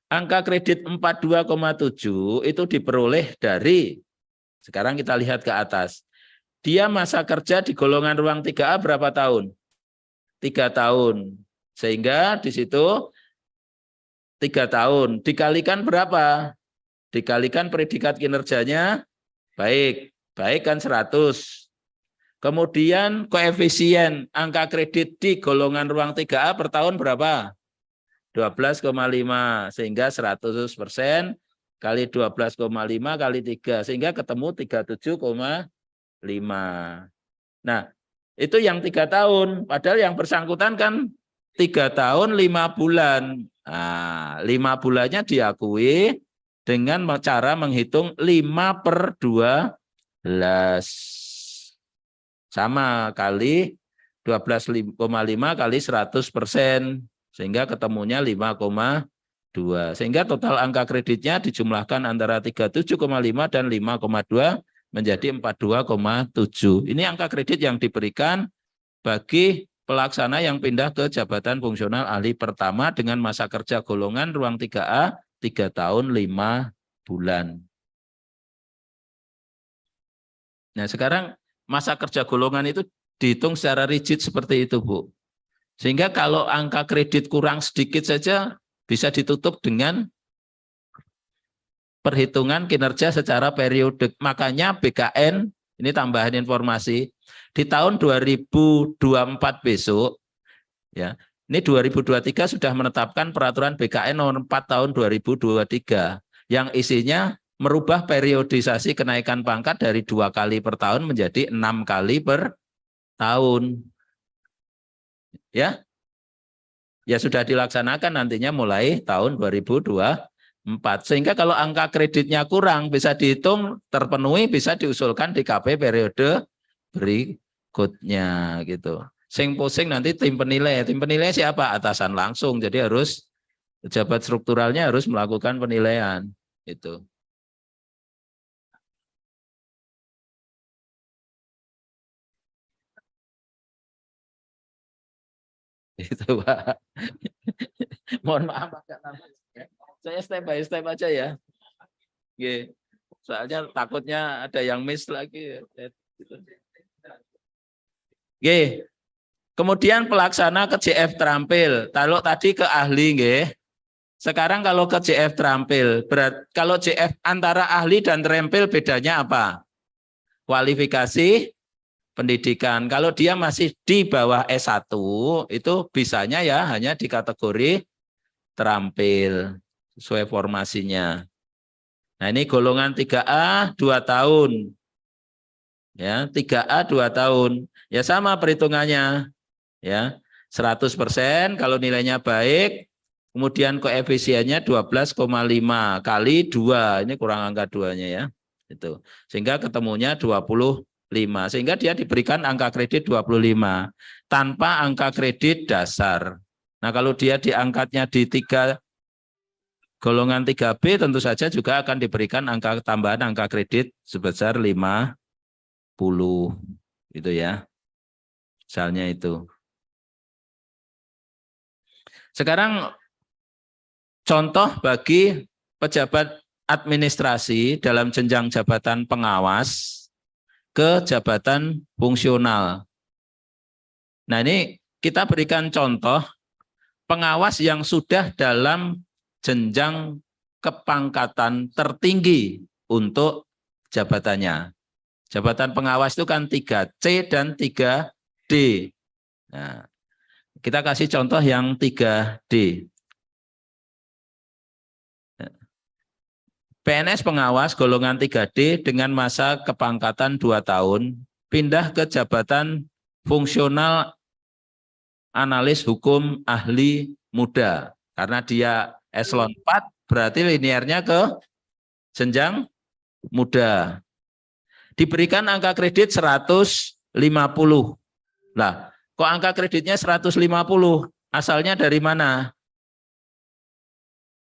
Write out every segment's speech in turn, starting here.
Angka kredit 42,7 itu diperoleh dari, sekarang kita lihat ke atas. Dia masa kerja di golongan ruang 3A berapa tahun? 3 tahun. Sehingga di situ 3 tahun. Dikalikan berapa? Dikalikan predikat kinerjanya baik. Baik kan 100. Kemudian koefisien angka kredit di golongan ruang 3A per tahun berapa? 12,5. Sehingga 100% kali 12,5 kali 3. Sehingga ketemu 37,5. Nah, itu yang 3 tahun. Padahal yang bersangkutan kan 3 tahun 5 bulan. Nah, 5 bulannya diakui dengan cara menghitung 5/12. Sama kali 12,5 kali 100%. Sehingga ketemunya 5,2. Sehingga total angka kreditnya dijumlahkan antara 37,5 dan 5,2 menjadi 42,7. Ini angka kredit yang diberikan bagi pelaksana yang pindah ke jabatan fungsional ahli pertama dengan masa kerja golongan ruang 3A 3 tahun 5 bulan. Nah, sekarang masa kerja golongan itu dihitung secara rigid seperti itu, Bu. Sehingga kalau angka kredit kurang sedikit saja bisa ditutup dengan perhitungan kinerja secara periodik. Makanya BKN, ini tambahan informasi, di tahun 2024 besok, ya, ini 2023 sudah menetapkan peraturan BKN nomor 4 tahun 2023 yang isinya merubah periodisasi kenaikan pangkat dari 2 kali per tahun menjadi 6 kali per tahun. Ya, ya sudah dilaksanakan nantinya mulai tahun 2024. Sehingga kalau angka kreditnya kurang bisa dihitung terpenuhi, bisa diusulkan di KP periode berikutnya gitu. Sing pusing nanti tim penilai. Tim penilai siapa? Atasan langsung. Jadi harus pejabat strukturalnya harus melakukan penilaian itu. Itu Pak. Mohon maaf agak lama. Saya step by step aja ya. Oke. Soalnya takutnya ada yang miss lagi. Oke. Kemudian pelaksana ke JF terampil. Kalau tadi ke ahli nggih. Sekarang kalau ke JF terampil, kalau JF antara ahli dan terampil bedanya apa? Kualifikasi pendidikan. Kalau dia masih di bawah S1, itu bisanya ya hanya di kategori terampil sesuai formasinya. Nah, ini golongan 3A 2 tahun. Ya, 3A 2 tahun. Ya sama perhitungannya. Ya. 100% kalau nilainya baik, kemudian koefisiennya 12,5 kali 2. Ini kurang angka 2-nya ya. Itu. Sehingga ketemunya 25. Sehingga dia diberikan angka kredit 25 tanpa angka kredit dasar. Nah, kalau dia diangkatnya di golongan 3B tentu saja juga akan diberikan angka tambahan angka kredit sebesar 50. Itu ya. Misalnya itu. Sekarang contoh bagi pejabat administrasi dalam jenjang jabatan pengawas ke jabatan fungsional. Nah, ini kita berikan contoh pengawas yang sudah dalam jenjang kepangkatan tertinggi untuk jabatannya. Jabatan pengawas itu kan 3C dan 3D. Nah, kita kasih contoh yang 3D. PNS pengawas golongan 3D dengan masa kepangkatan 2 tahun, pindah ke jabatan fungsional analis hukum ahli muda. Karena dia eselon 4, berarti linearnya ke jenjang muda. Diberikan angka kredit 150. Lah, kok angka kreditnya 150? Asalnya dari mana?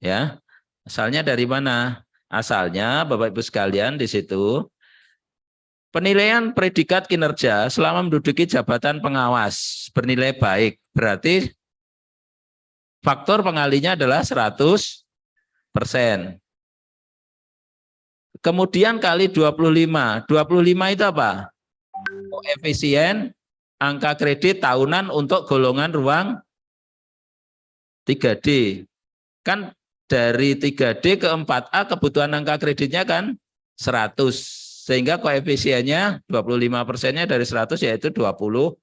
Ya, asalnya dari mana? Asalnya Bapak Ibu sekalian di situ penilaian predikat kinerja selama menduduki jabatan pengawas bernilai baik. Berarti faktor pengalinya adalah 150. Kemudian kali 25. 25 itu apa? Koefisien angka kredit tahunan untuk golongan ruang 3D. Kan dari 3D ke 4A kebutuhan angka kreditnya kan 100. Sehingga koefisiennya 25%-nya dari 100 yaitu 25.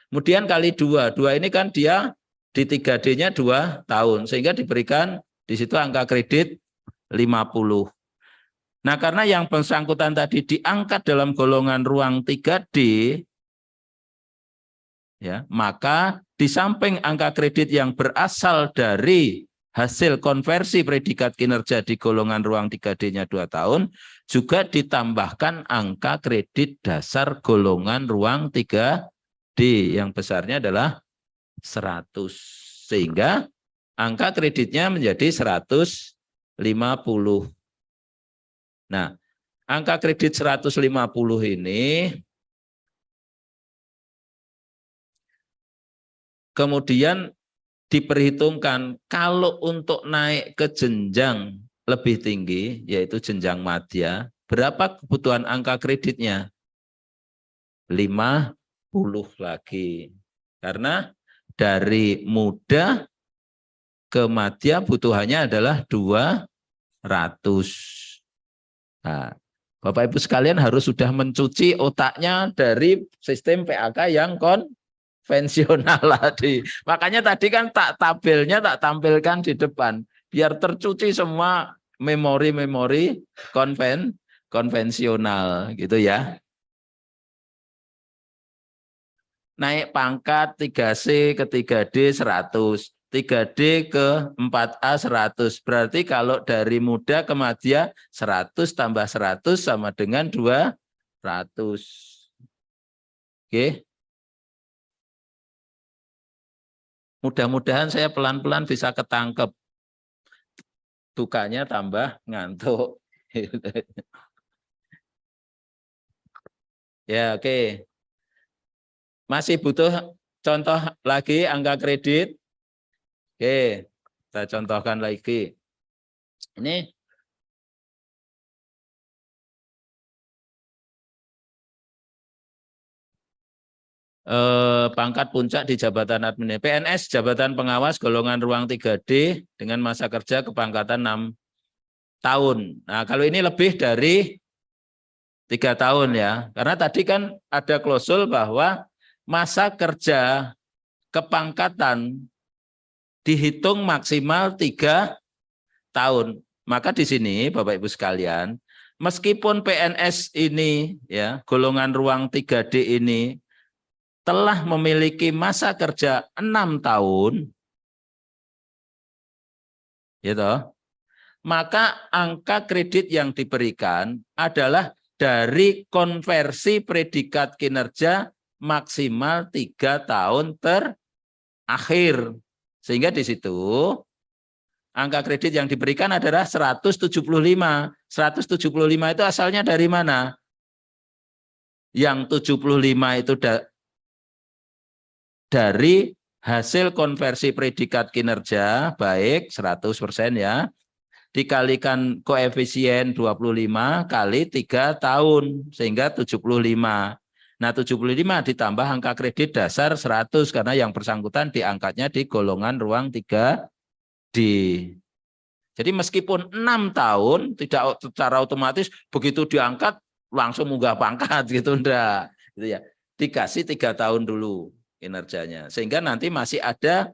Kemudian kali 2. 2 ini kan dia di 3D-nya 2 tahun. Sehingga diberikan di situ angka kredit 50. Nah, karena yang bersangkutan tadi diangkat dalam golongan ruang 3D, ya, maka di samping angka kredit yang berasal dari hasil konversi predikat kinerja di golongan ruang 3D-nya 2 tahun, juga ditambahkan angka kredit dasar golongan ruang 3D yang besarnya adalah 100. Sehingga angka kreditnya menjadi 150. Nah, angka kredit 150 ini kemudian diperhitungkan kalau untuk naik ke jenjang lebih tinggi, yaitu jenjang madya, berapa kebutuhan angka kreditnya? 50 lagi. Karena dari muda ke madya butuhannya adalah 200. Nah, Bapak Ibu sekalian harus sudah mencuci otaknya dari sistem PAK yang konvensional tadi. Makanya tadi kan tabelnya tak tampilkan di depan. Biar tercuci semua memori-memori konvensional gitu ya. Naik pangkat 3C ke 3D 100. 3D ke 4A 100. Berarti kalau dari muda ke madya 100 tambah 100 sama dengan 200. Oke. Mudah-mudahan saya pelan-pelan bisa ketangkep. Tukanya tambah ngantuk. Ya, oke. Masih butuh contoh lagi angka kredit? Oke, saya contohkan lagi. Ini pangkat puncak di jabatan admin. PNS jabatan pengawas golongan ruang 3D dengan masa kerja kepangkatan 6 tahun. Nah, kalau ini lebih dari 3 tahun ya. Karena tadi kan ada klausul bahwa masa kerja kepangkatan dihitung maksimal 3 tahun. Maka di sini Bapak Ibu sekalian, meskipun PNS ini ya, golongan ruang 3D ini telah memiliki masa kerja 6 tahun, gitu, maka angka kredit yang diberikan adalah dari konversi predikat kinerja maksimal 3 tahun terakhir. Sehingga di situ angka kredit yang diberikan adalah 175. 175 itu asalnya dari mana? Yang 75 itu dari hasil konversi predikat kinerja baik 100% ya, dikalikan koefisien 25 kali 3 tahun sehingga 75. Nah, 75 ditambah angka kredit dasar 100 karena yang bersangkutan diangkatnya di golongan ruang 3D. Jadi meskipun 6 tahun tidak secara otomatis begitu diangkat langsung munggah pangkat gitu enggak, gitu ya. Dikasih 3 tahun dulu kinerjanya sehingga nanti masih ada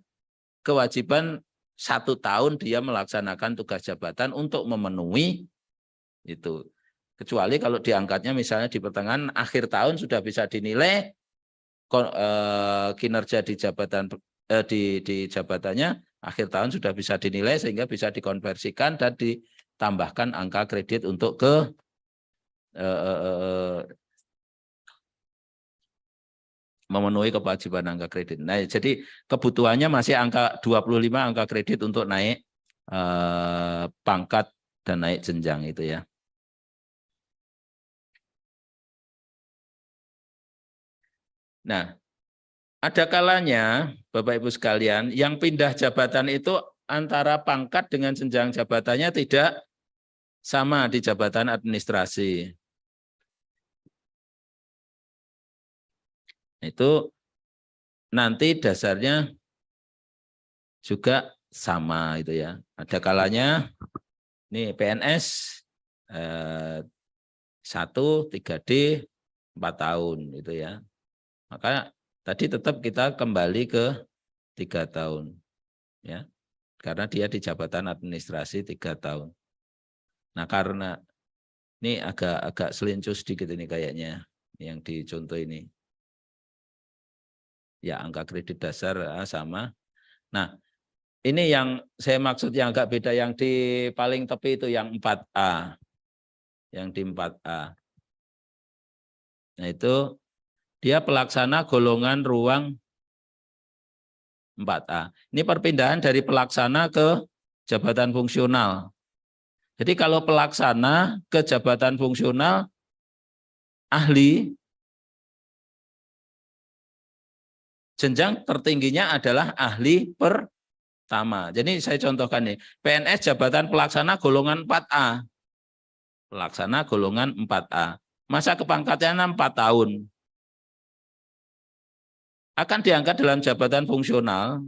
kewajiban 1 tahun dia melaksanakan tugas jabatan untuk memenuhi itu. Kecuali kalau diangkatnya misalnya di pertengahan akhir tahun sudah bisa dinilai kinerja di jabatan di jabatannya akhir tahun sudah bisa dinilai sehingga bisa dikonversikan dan ditambahkan angka kredit untuk ke memenuhi kewajiban angka kredit. Nah, jadi kebutuhannya masih angka 25 angka kredit untuk naik pangkat dan naik jenjang itu ya. Nah, ada kalanya Bapak Ibu sekalian yang pindah jabatan itu antara pangkat dengan jenjang jabatannya tidak sama di jabatan administrasi. Itu nanti dasarnya juga sama itu ya. Ada kalanya nih PNS 1, 3D 4 tahun itu ya. Maka tadi tetap kita kembali ke 3 tahun ya. Karena dia di jabatan administrasi 3 tahun. Nah, karena ini agak selincu sedikit ini kayaknya yang dicontoh ini. Ya, angka kredit dasar sama. Nah, ini yang saya maksud yang agak beda, yang di paling tepi itu yang 4A. Yang di 4A. Nah, itu dia pelaksana golongan ruang 4A. Ini perpindahan dari pelaksana ke jabatan fungsional. Jadi kalau pelaksana ke jabatan fungsional, ahli, jenjang tertingginya adalah ahli pertama. Jadi saya contohkan nih, PNS jabatan pelaksana golongan 4A. Pelaksana golongan 4A. Masa kepangkatannya 4 tahun. Akan diangkat dalam jabatan fungsional,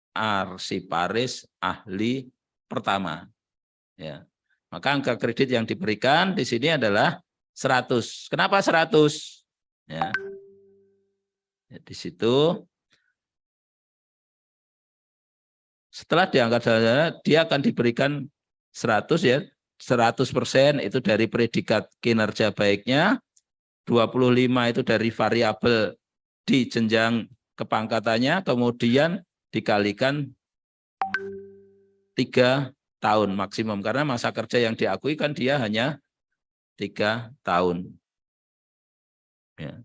arsiparis ahli pertama. Ya. Maka angka kredit yang diberikan di sini adalah 100. Kenapa 100? Ya. Di situ setelah diangkat dia akan diberikan 100 ya. 100% itu dari predikat kinerja baiknya, 25 itu dari variabel di jenjang kepangkatannya, kemudian dikalikan 3 tahun maksimum, karena masa kerja yang diakui kan dia hanya 3 tahun. Ya.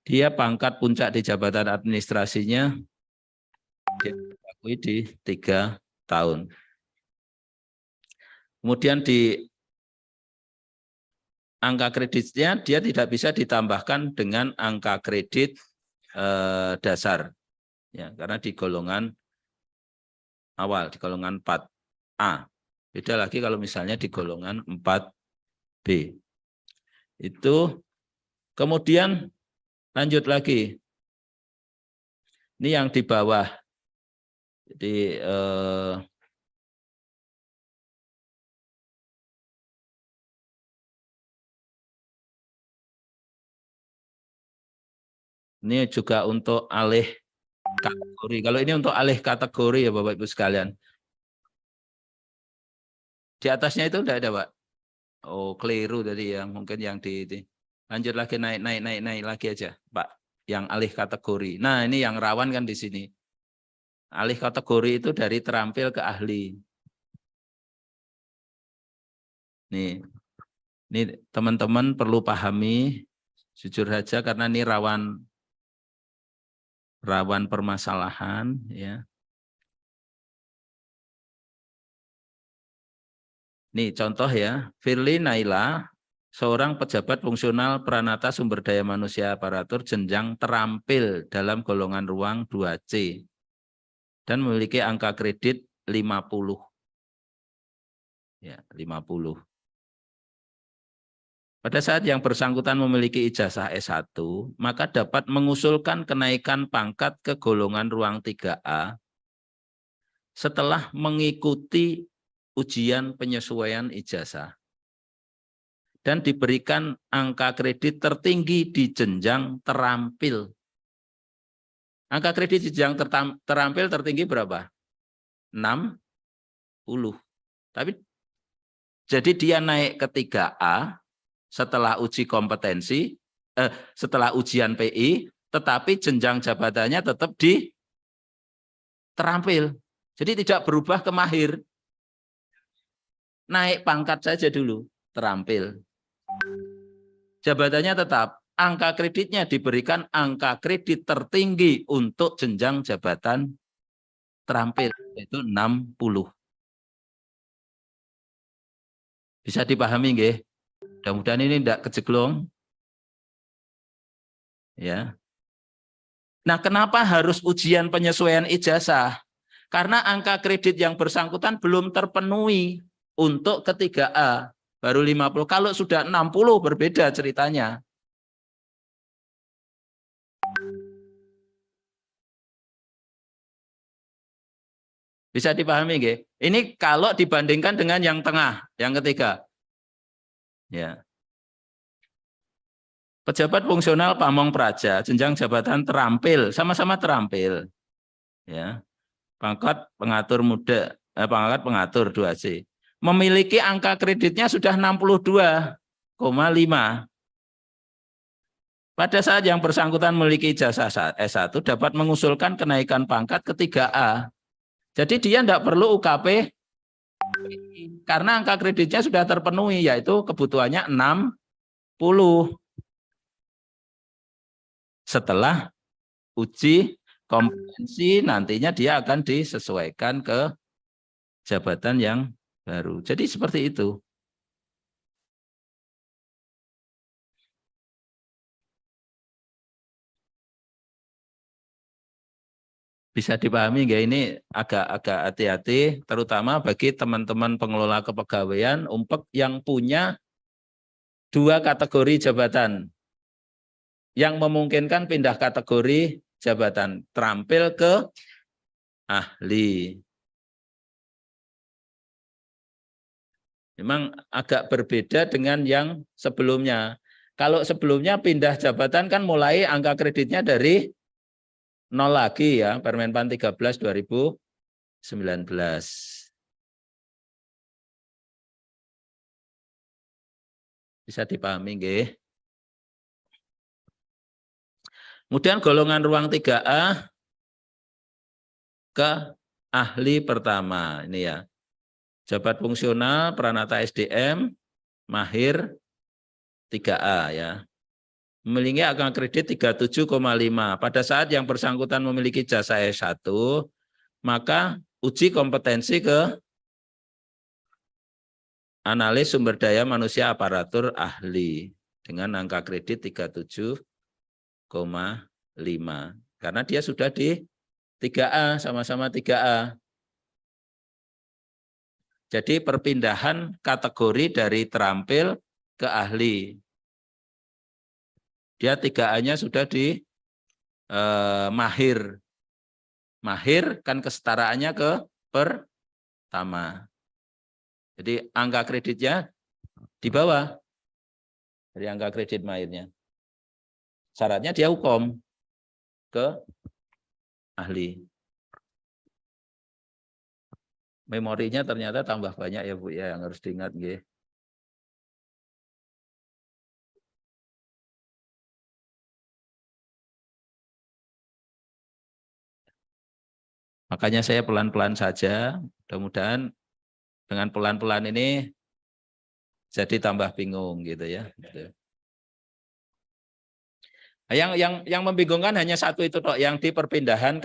Dia pangkat puncak di jabatan administrasinya diakui di 3 tahun. Kemudian di angka kreditnya dia tidak bisa ditambahkan dengan angka kredit dasar, ya, karena di golongan awal, di golongan 4A. Beda lagi kalau misalnya di golongan 4B. Itu kemudian lanjut lagi. Ini yang di bawah. Jadi ini juga untuk alih kategori. Kalau ini untuk alih kategori ya Bapak Ibu sekalian. Di atasnya itu udah ada, Pak. Oh, keliru tadi ya, mungkin yang di lanjut lagi, naik lagi aja, Pak. Yang alih kategori. Nah, ini yang rawan kan di sini. Alih kategori itu dari terampil ke ahli. Nih. Ini teman-teman perlu pahami, jujur saja, karena ini rawan permasalahan ya. Nih contoh ya, Firly Naila, seorang pejabat fungsional Pranata Sumber Daya Manusia Aparatur jenjang terampil dalam golongan ruang 2C dan memiliki angka kredit 50. Ya, 50. Pada saat yang bersangkutan memiliki ijazah S1, maka dapat mengusulkan kenaikan pangkat ke golongan ruang 3A setelah mengikuti ujian penyesuaian ijazah dan diberikan angka kredit tertinggi di jenjang terampil. Angka kredit di jenjang terampil tertinggi berapa? 60. Tapi jadi dia naik ke 3A setelah uji kompetensi, setelah ujian PI, tetapi jenjang jabatannya tetap di terampil. Jadi tidak berubah ke mahir. Naik pangkat saja dulu, terampil. Jabatannya tetap, angka kreditnya diberikan angka kredit tertinggi untuk jenjang jabatan terampil, yaitu 60. Bisa dipahami nggih? Mudah-mudahan ini tidak kejeglong. Ya. Nah, kenapa harus ujian penyesuaian ijazah? Karena angka kredit yang bersangkutan belum terpenuhi untuk ke 3A, baru 50. Kalau sudah 60 berbeda ceritanya. Bisa dipahami nggih? Ini kalau dibandingkan dengan yang tengah, yang ketiga. Ya. Pejabat fungsional pamong praja, jenjang jabatan terampil, sama-sama terampil. Ya. Pangkat pengatur muda, pangkat pengatur 2C. Memiliki angka kreditnya sudah 62,5. Pada saat yang bersangkutan memiliki ijazah S1 dapat mengusulkan kenaikan pangkat ke 3A. Jadi dia tidak perlu UKP karena angka kreditnya sudah terpenuhi, yaitu kebutuhannya 60. Setelah uji kompetensi nantinya dia akan disesuaikan ke jabatan yang baru. Jadi seperti itu. Bisa dipahami nggak, ini agak hati-hati terutama bagi teman-teman pengelola kepegawaian umpek yang punya 2 kategori jabatan yang memungkinkan pindah kategori jabatan terampil ke ahli. Memang agak berbeda dengan yang sebelumnya. Kalau sebelumnya pindah jabatan kan mulai angka kreditnya dari 0 lagi ya, Permenpan 13 2019. Bisa dipahami nggih? Kemudian golongan ruang 3A ke ahli pertama ini ya. Jabat fungsional, Pranata SDM, mahir 3A ya. Memiliki angka kredit 37,5. Pada saat yang bersangkutan memiliki jasa S1, maka uji kompetensi ke analis sumber daya manusia aparatur ahli dengan angka kredit 37,5. Karena dia sudah di 3A, sama-sama 3A. Jadi perpindahan kategori dari terampil ke ahli. Dia 3A-nya sudah di mahir. Mahir kan kesetaraannya ke pertama. Jadi angka kreditnya di bawah dari angka kredit mahirnya. Syaratnya dia hukum ke ahli. Memorinya ternyata tambah banyak ya Bu ya, yang harus diingat nggih. Makanya saya pelan-pelan saja, mudah-mudahan dengan pelan-pelan ini jadi tambah bingung gitu ya. Yang membingungkan hanya satu itu toh, yang di perpindahan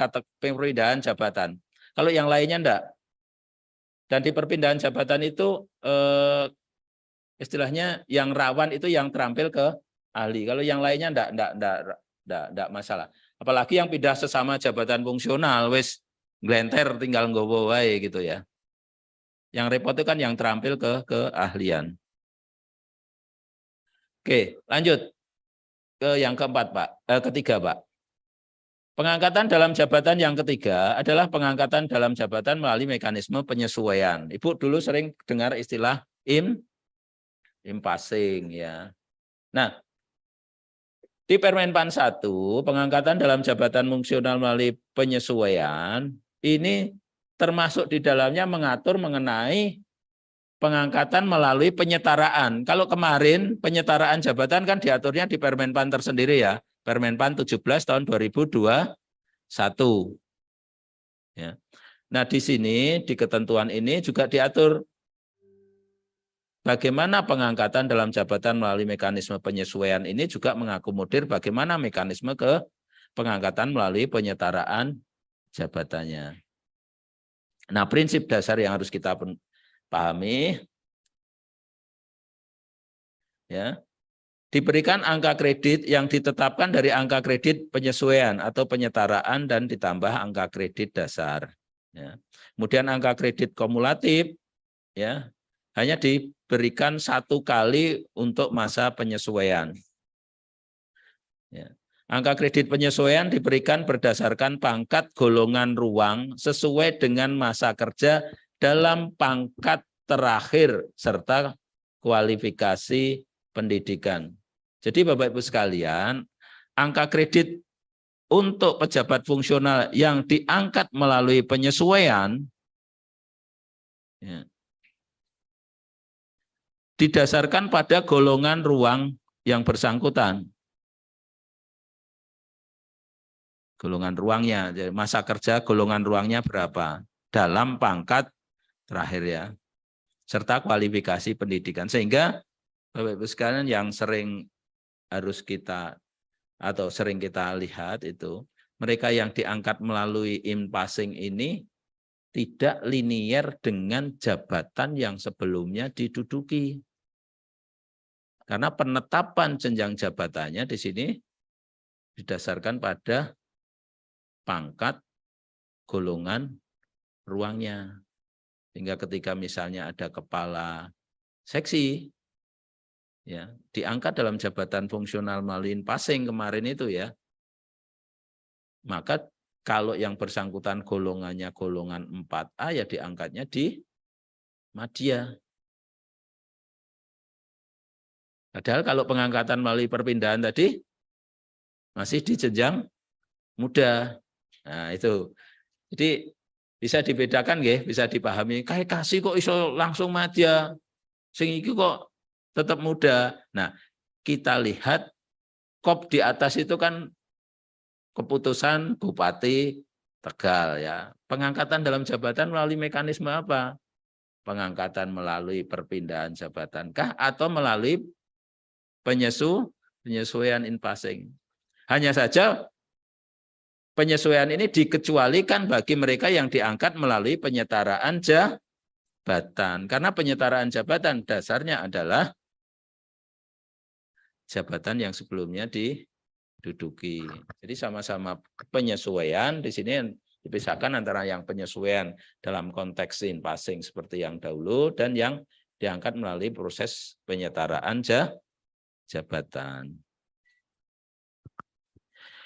jabatan. Kalau yang lainnya enggak. Dan di perpindahan jabatan itu istilahnya yang rawan itu yang terampil ke ahli. Kalau yang lainnya enggak masalah. Apalagi yang pindah sesama jabatan fungsional wis glenter tinggal nggowo wae gitu ya. Yang repot itu kan yang terampil ke keahlian. Oke, lanjut ke yang keempat, Pak. Ketiga, Pak. Pengangkatan dalam jabatan yang ketiga adalah pengangkatan dalam jabatan melalui mekanisme penyesuaian. Ibu dulu sering dengar istilah passing ya. Nah, di Permenpan 1, pengangkatan dalam jabatan fungsional melalui penyesuaian ini termasuk di dalamnya mengatur mengenai pengangkatan melalui penyetaraan. Kalau kemarin penyetaraan jabatan kan diaturnya di Permenpan tersendiri ya. Permenpan 17 tahun 2021. Ya. Nah, di sini di ketentuan ini juga diatur bagaimana pengangkatan dalam jabatan melalui mekanisme penyesuaian ini juga mengakomodir bagaimana mekanisme ke pengangkatan melalui penyetaraan jabatannya. Nah, prinsip dasar yang harus kita pahami ya. Diberikan angka kredit yang ditetapkan dari angka kredit penyesuaian atau penyetaraan dan ditambah angka kredit dasar. Ya. Kemudian angka kredit kumulatif ya hanya diberikan 1 kali untuk masa penyesuaian. Ya. Angka kredit penyesuaian diberikan berdasarkan pangkat golongan ruang sesuai dengan masa kerja dalam pangkat terakhir serta kualifikasi pendidikan. Jadi Bapak Ibu sekalian, angka kredit untuk pejabat fungsional yang diangkat melalui penyesuaian ya, didasarkan pada golongan ruang yang bersangkutan. Golongan ruangnya, masa kerja golongan ruangnya berapa dalam pangkat terakhir ya, serta kualifikasi pendidikan. Sehingga Bapak Ibu sekalian yang sering harus kita atau sering kita lihat itu, mereka yang diangkat melalui in passing ini tidak linier dengan jabatan yang sebelumnya diduduki. Karena penetapan jenjang jabatannya di sini didasarkan pada pangkat golongan ruangnya. Sehingga ketika misalnya ada kepala seksi, ya diangkat dalam jabatan fungsional melalui passing kemarin itu ya, maka kalau yang bersangkutan golongannya golongan 4A ya diangkatnya di madya. Padahal kalau pengangkatan melalui perpindahan tadi masih di jenjang muda. Nah itu. Jadi bisa dibedakan nggih, bisa dipahami. Kayak kasih kok iso langsung madya. Sing iki kok tetap muda. Nah, kita lihat kop di atas itu kan keputusan Bupati Tegal ya. Pengangkatan dalam jabatan melalui mekanisme apa? Pengangkatan melalui perpindahan jabatan kah atau melalui penyesuaian in passing. Hanya saja penyesuaian ini dikecualikan bagi mereka yang diangkat melalui penyetaraan jabatan. Karena penyetaraan jabatan dasarnya adalah jabatan yang sebelumnya diduduki. Jadi sama-sama penyesuaian, di sini dipisahkan antara yang penyesuaian dalam konteks in passing seperti yang dahulu dan yang diangkat melalui proses penyetaraan jabatan.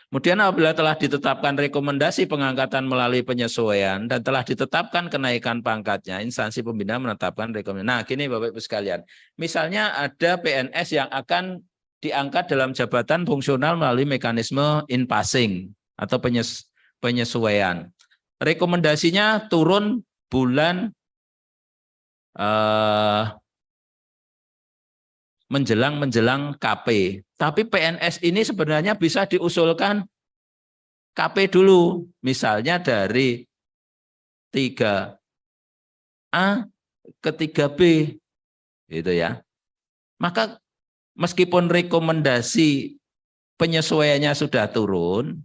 Kemudian apabila telah ditetapkan rekomendasi pengangkatan melalui penyesuaian dan telah ditetapkan kenaikan pangkatnya, instansi pembina menetapkan rekomendasi. Nah, gini Bapak Ibu sekalian, misalnya ada PNS yang akan diangkat dalam jabatan fungsional melalui mekanisme in passing atau penyesuaian. Rekomendasinya turun bulan menjelang KP. Tapi PNS ini sebenarnya bisa diusulkan KP dulu. Misalnya dari 3A ke 3B. Gitu ya. Maka meskipun rekomendasi penyesuaiannya sudah turun,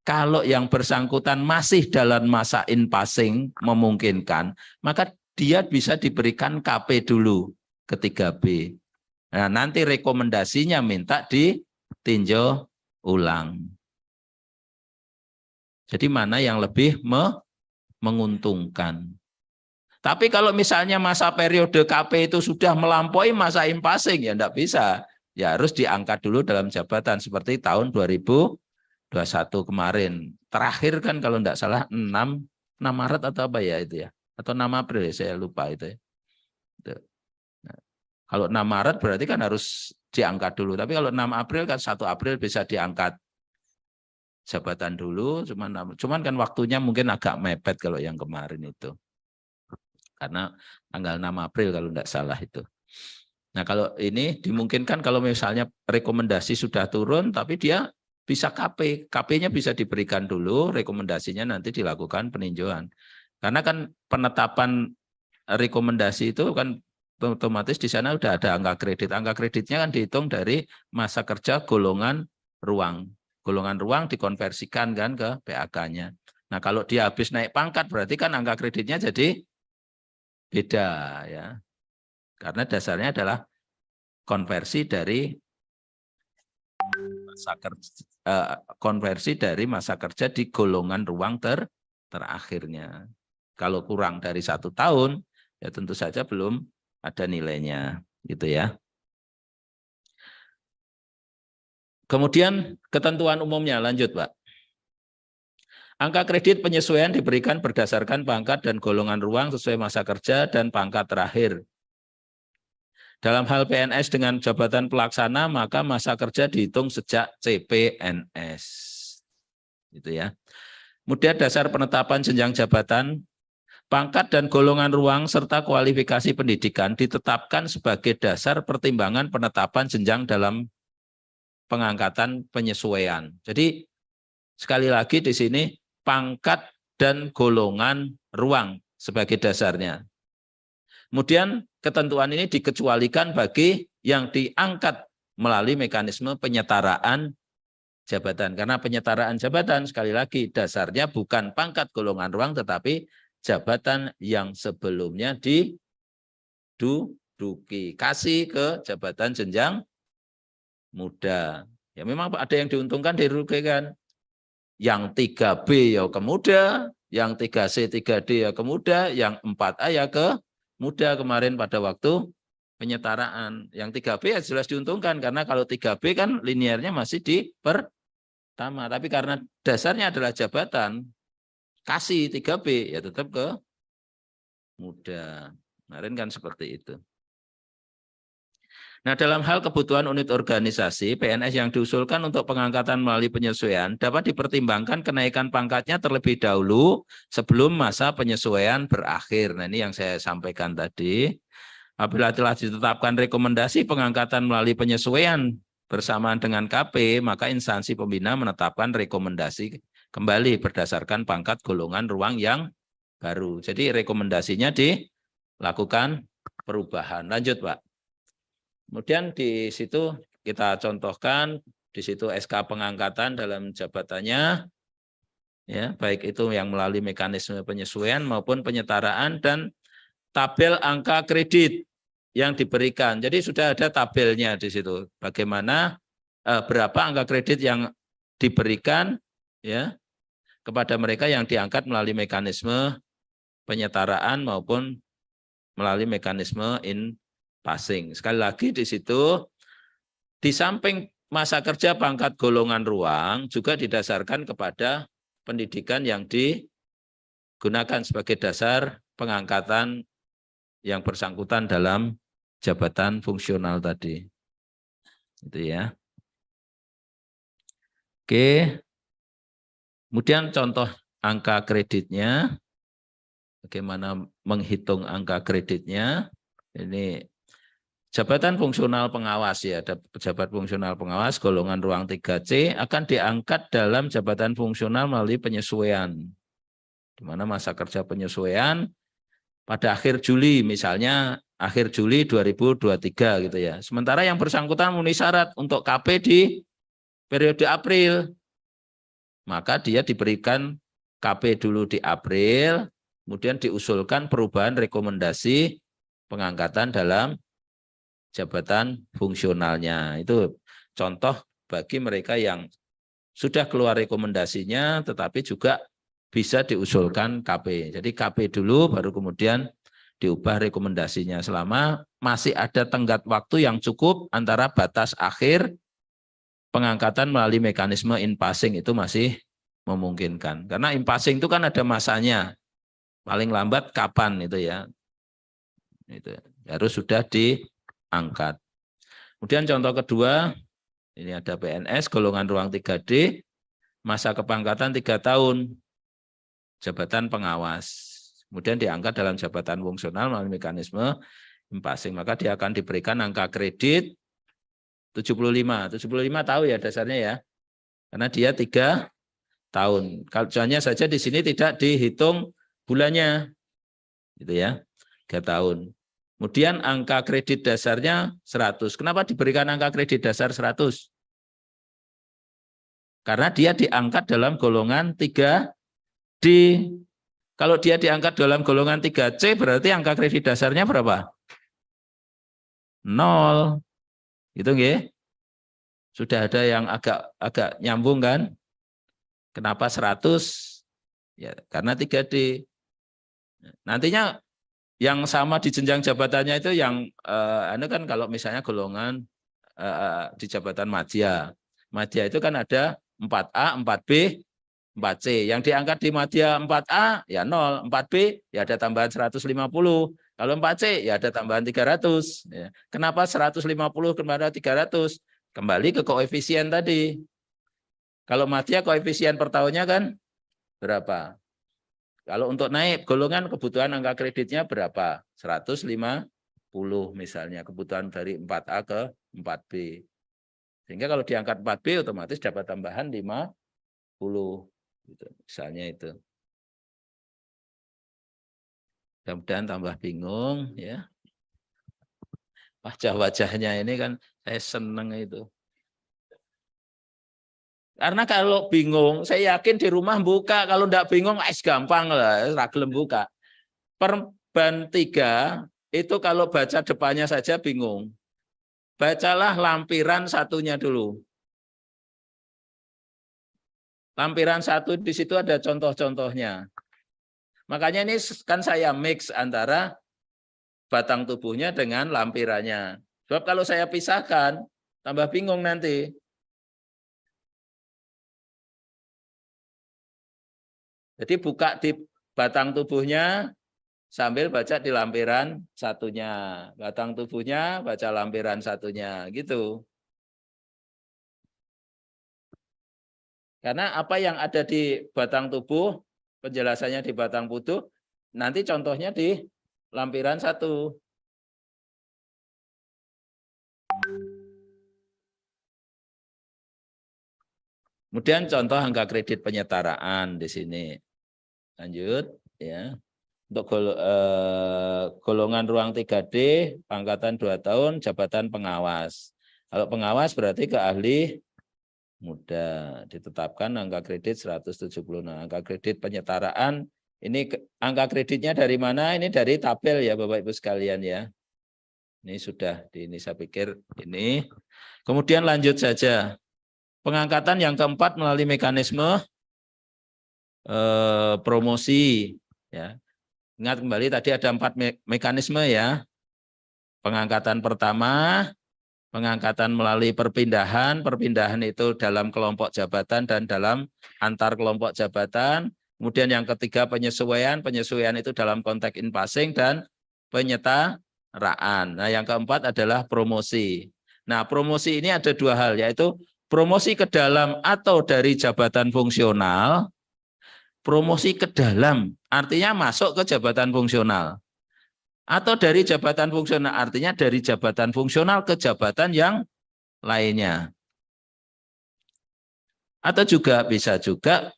kalau yang bersangkutan masih dalam masa in passing memungkinkan, maka dia bisa diberikan KP dulu ke 3B. Nah, nanti rekomendasinya minta ditinjau ulang. Jadi mana yang lebih menguntungkan. Tapi kalau misalnya masa periode KP itu sudah melampaui masa in passing, ya enggak bisa. Ya harus diangkat dulu dalam jabatan seperti tahun 2021 kemarin. Terakhir kan kalau enggak salah 6 Maret atau apa ya itu ya. Atau 6 April ya, saya lupa itu ya. Kalau 6 Maret berarti kan harus diangkat dulu. Tapi kalau 6 April kan 1 April bisa diangkat jabatan dulu. Cuman kan waktunya mungkin agak mepet kalau yang kemarin itu. Karena tanggal 6 April kalau tidak salah itu. Nah kalau ini dimungkinkan kalau misalnya rekomendasi sudah turun tapi dia bisa KP. KP-nya bisa diberikan dulu, rekomendasinya nanti dilakukan peninjauan. Karena kan penetapan rekomendasi itu kan otomatis di sana udah ada angka kredit. Angka kreditnya kan dihitung dari masa kerja golongan ruang. Golongan ruang dikonversikan kan ke PAK-nya. Nah, kalau dia habis naik pangkat berarti kan angka kreditnya jadi beda ya. Karena dasarnya adalah konversi dari masa kerja di golongan ruang terakhirnya. Kalau kurang dari 1 tahun, ya tentu saja belum ada nilainya, gitu ya. Kemudian ketentuan umumnya, lanjut Pak. Angka kredit penyesuaian diberikan berdasarkan pangkat dan golongan ruang sesuai masa kerja dan pangkat terakhir. Dalam hal PNS dengan jabatan pelaksana, maka masa kerja dihitung sejak CPNS. Gitu ya. Kemudian dasar penetapan jenjang jabatan, pangkat dan golongan ruang serta kualifikasi pendidikan ditetapkan sebagai dasar pertimbangan penetapan jenjang dalam pengangkatan penyesuaian. Jadi sekali lagi di sini pangkat dan golongan ruang sebagai dasarnya. Kemudian ketentuan ini dikecualikan bagi yang diangkat melalui mekanisme penyetaraan jabatan. Karena penyetaraan jabatan sekali lagi dasarnya bukan pangkat golongan ruang tetapi jabatan yang sebelumnya diduduki. Kasih ke jabatan jenjang muda. Ya memang ada yang diuntungkan, dirugikan. Yang 3B ya ke muda, yang 3C, 3D ya ke muda, yang 4A ya ke muda kemarin pada waktu penyetaraan. Yang 3B ya jelas diuntungkan karena kalau 3B kan linearnya masih di pertama. Tapi karena dasarnya adalah jabatan, kasih 3B ya tetap ke muda. Kemarin kan seperti itu. Nah, dalam hal kebutuhan unit organisasi, PNS yang diusulkan untuk pengangkatan melalui penyesuaian dapat dipertimbangkan kenaikan pangkatnya terlebih dahulu sebelum masa penyesuaian berakhir. Nah, ini yang saya sampaikan tadi. Apabila telah ditetapkan rekomendasi pengangkatan melalui penyesuaian bersamaan dengan KP, maka instansi pembina menetapkan rekomendasi kembali berdasarkan pangkat golongan ruang yang baru. Jadi rekomendasinya dilakukan perubahan. Lanjut, Pak. Kemudian di situ kita contohkan, di situ SK pengangkatan dalam jabatannya, ya baik itu yang melalui mekanisme penyesuaian maupun penyetaraan dan tabel angka kredit yang diberikan. Jadi sudah ada tabelnya di situ. Bagaimana berapa angka kredit yang diberikan ya kepada mereka yang diangkat melalui mekanisme penyetaraan maupun melalui mekanisme passing. Sekali lagi di situ, di samping masa kerja pangkat golongan ruang juga didasarkan kepada pendidikan yang digunakan sebagai dasar pengangkatan yang bersangkutan dalam jabatan fungsional tadi. Itu ya. Oke. Kemudian contoh angka kreditnya. Bagaimana menghitung angka kreditnya. Ini jabatan fungsional pengawas ya, ada pejabat fungsional pengawas golongan ruang 3C akan diangkat dalam jabatan fungsional melalui penyesuaian. Di mana masa kerja penyesuaian pada akhir Juli, misalnya akhir Juli 2023 gitu ya. Sementara yang bersangkutan memenuhi syarat untuk KP di periode April, maka dia diberikan KP dulu di April, kemudian diusulkan perubahan rekomendasi pengangkatan dalam jabatan fungsionalnya. Itu contoh bagi mereka yang sudah keluar rekomendasinya tetapi juga bisa diusulkan KP. Jadi KP dulu baru kemudian diubah rekomendasinya selama masih ada tenggat waktu yang cukup antara batas akhir pengangkatan melalui mekanisme in-passing itu masih memungkinkan. Karena in-passing itu kan ada masanya. Paling lambat kapan itu ya. Itu harus sudah diangkat. Kemudian contoh kedua, ini ada PNS golongan ruang 3D, masa kepangkatan 3 tahun, jabatan pengawas. Kemudian diangkat dalam jabatan fungsional melalui mekanisme in-passing. Maka dia akan diberikan angka kredit 75. 75 tahu ya dasarnya ya. Karena dia 3 tahun. Kalau saja di sini tidak dihitung bulannya. Gitu ya. 3 tahun. Kemudian angka kredit dasarnya 100. Kenapa diberikan angka kredit dasar 100? Karena dia diangkat dalam golongan 3D. Kalau dia diangkat dalam golongan 3C berarti angka kredit dasarnya berapa? 0. Gitu nggih? Sudah ada yang agak nyambung kan? Kenapa 100? Ya, karena 3D. Nantinya yang sama di jenjang jabatannya itu yang anu kan kalau misalnya golongan di jabatan madya. Madya itu kan ada 4A, 4B, 4C. Yang diangkat di madya 4A ya 0, 4B ya ada tambahan 150. Kalau 4C ya ada tambahan 300. Ya. Kenapa 150 kepada 300? Kembali ke koefisien tadi. Kalau madya koefisien per tahunnya kan berapa? Kalau untuk naik golongan kebutuhan angka kreditnya berapa? 150 misalnya kebutuhan dari 4A ke 4B. Sehingga kalau diangkat 4B otomatis dapat tambahan 50. Gitu. Misalnya itu. Mudah-mudahan tambah bingung ya. Wajah-wajahnya ini kan saya seneng itu. Karena kalau bingung, saya yakin di rumah buka. Kalau enggak bingung, gampang lah, ragilem buka. Perban 3 itu kalau baca depannya saja bingung. Bacalah lampiran satunya dulu. Lampiran 1 di situ ada contoh-contohnya. Makanya ini kan saya mix antara batang tubuhnya dengan lampirannya. Sebab kalau saya pisahkan, tambah bingung nanti. Jadi buka di batang tubuhnya sambil baca di lampiran satunya. Batang tubuhnya, baca lampiran satunya. Gitu. Karena apa yang ada di batang tubuh, penjelasannya di batang tubuh, nanti contohnya di lampiran 1. Kemudian contoh angka kredit penyetaraan di sini. Lanjut ya. Untuk golongan ruang 3D, pangkatan 2 tahun, jabatan pengawas. Kalau pengawas berarti ke ahli muda. Ditetapkan angka kredit 170. Nah, angka kredit penyetaraan, ini angka kreditnya dari mana? Ini dari tabel ya Bapak Ibu sekalian ya. Ini sudah, ini saya pikir ini. Kemudian lanjut saja. Pengangkatan yang keempat melalui mekanisme promosi. Ya. Ingat kembali tadi ada 4 mekanisme ya. Pengangkatan pertama, pengangkatan melalui perpindahan. Perpindahan itu dalam kelompok jabatan dan dalam antar kelompok jabatan. Kemudian yang ketiga penyesuaian. Penyesuaian itu dalam konteks in passing dan penyetaraan. Nah yang keempat adalah promosi. Nah promosi ini ada 2 hal, yaitu promosi ke dalam atau dari jabatan fungsional. Promosi ke dalam artinya masuk ke jabatan fungsional. Atau dari jabatan fungsional artinya dari jabatan fungsional ke jabatan yang lainnya. Atau juga bisa juga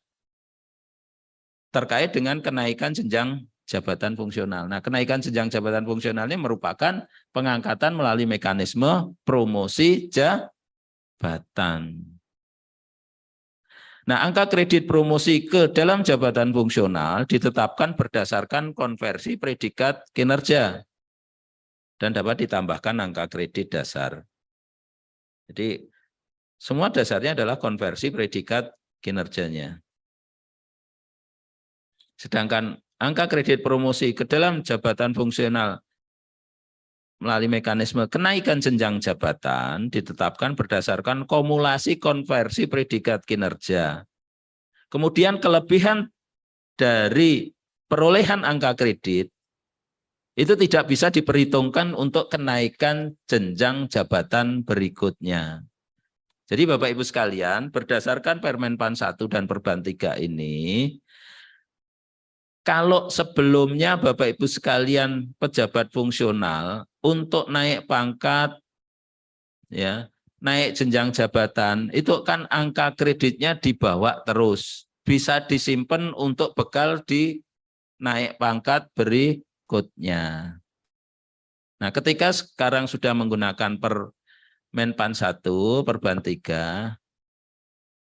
terkait dengan kenaikan jenjang jabatan fungsional. Nah, kenaikan jenjang jabatan fungsional ini merupakan pengangkatan melalui mekanisme promosi jabatan. Nah, angka kredit promosi ke dalam jabatan fungsional ditetapkan berdasarkan konversi predikat kinerja dan dapat ditambahkan angka kredit dasar. Jadi, semua dasarnya adalah konversi predikat kinerjanya. Sedangkan angka kredit promosi ke dalam jabatan fungsional melalui mekanisme kenaikan jenjang jabatan ditetapkan berdasarkan kumulasi konversi predikat kinerja. Kemudian kelebihan dari perolehan angka kredit itu tidak bisa diperhitungkan untuk kenaikan jenjang jabatan berikutnya. Jadi Bapak Ibu sekalian, berdasarkan Permen PAN 1 dan Perban 3 ini, kalau sebelumnya Bapak Ibu sekalian pejabat fungsional untuk naik pangkat, ya, naik jenjang jabatan, itu kan angka kreditnya dibawa terus. Bisa disimpan untuk bekal di naik pangkat berikutnya. Nah, ketika sekarang sudah menggunakan Permen PAN 1, Perban 3,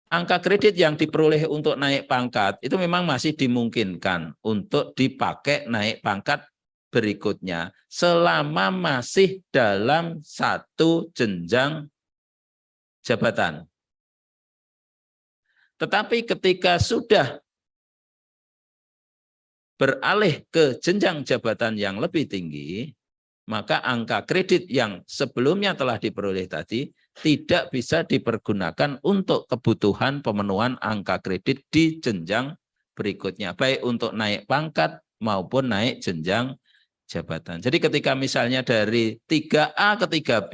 angka kredit yang diperoleh untuk naik pangkat itu memang masih dimungkinkan untuk dipakai naik pangkat berikutnya selama masih dalam satu jenjang jabatan. Tetapi ketika sudah beralih ke jenjang jabatan yang lebih tinggi, maka angka kredit yang sebelumnya telah diperoleh tadi tidak bisa dipergunakan untuk kebutuhan pemenuhan angka kredit di jenjang berikutnya, baik untuk naik pangkat maupun naik jenjang jabatan. Jadi ketika misalnya dari 3A ke 3B,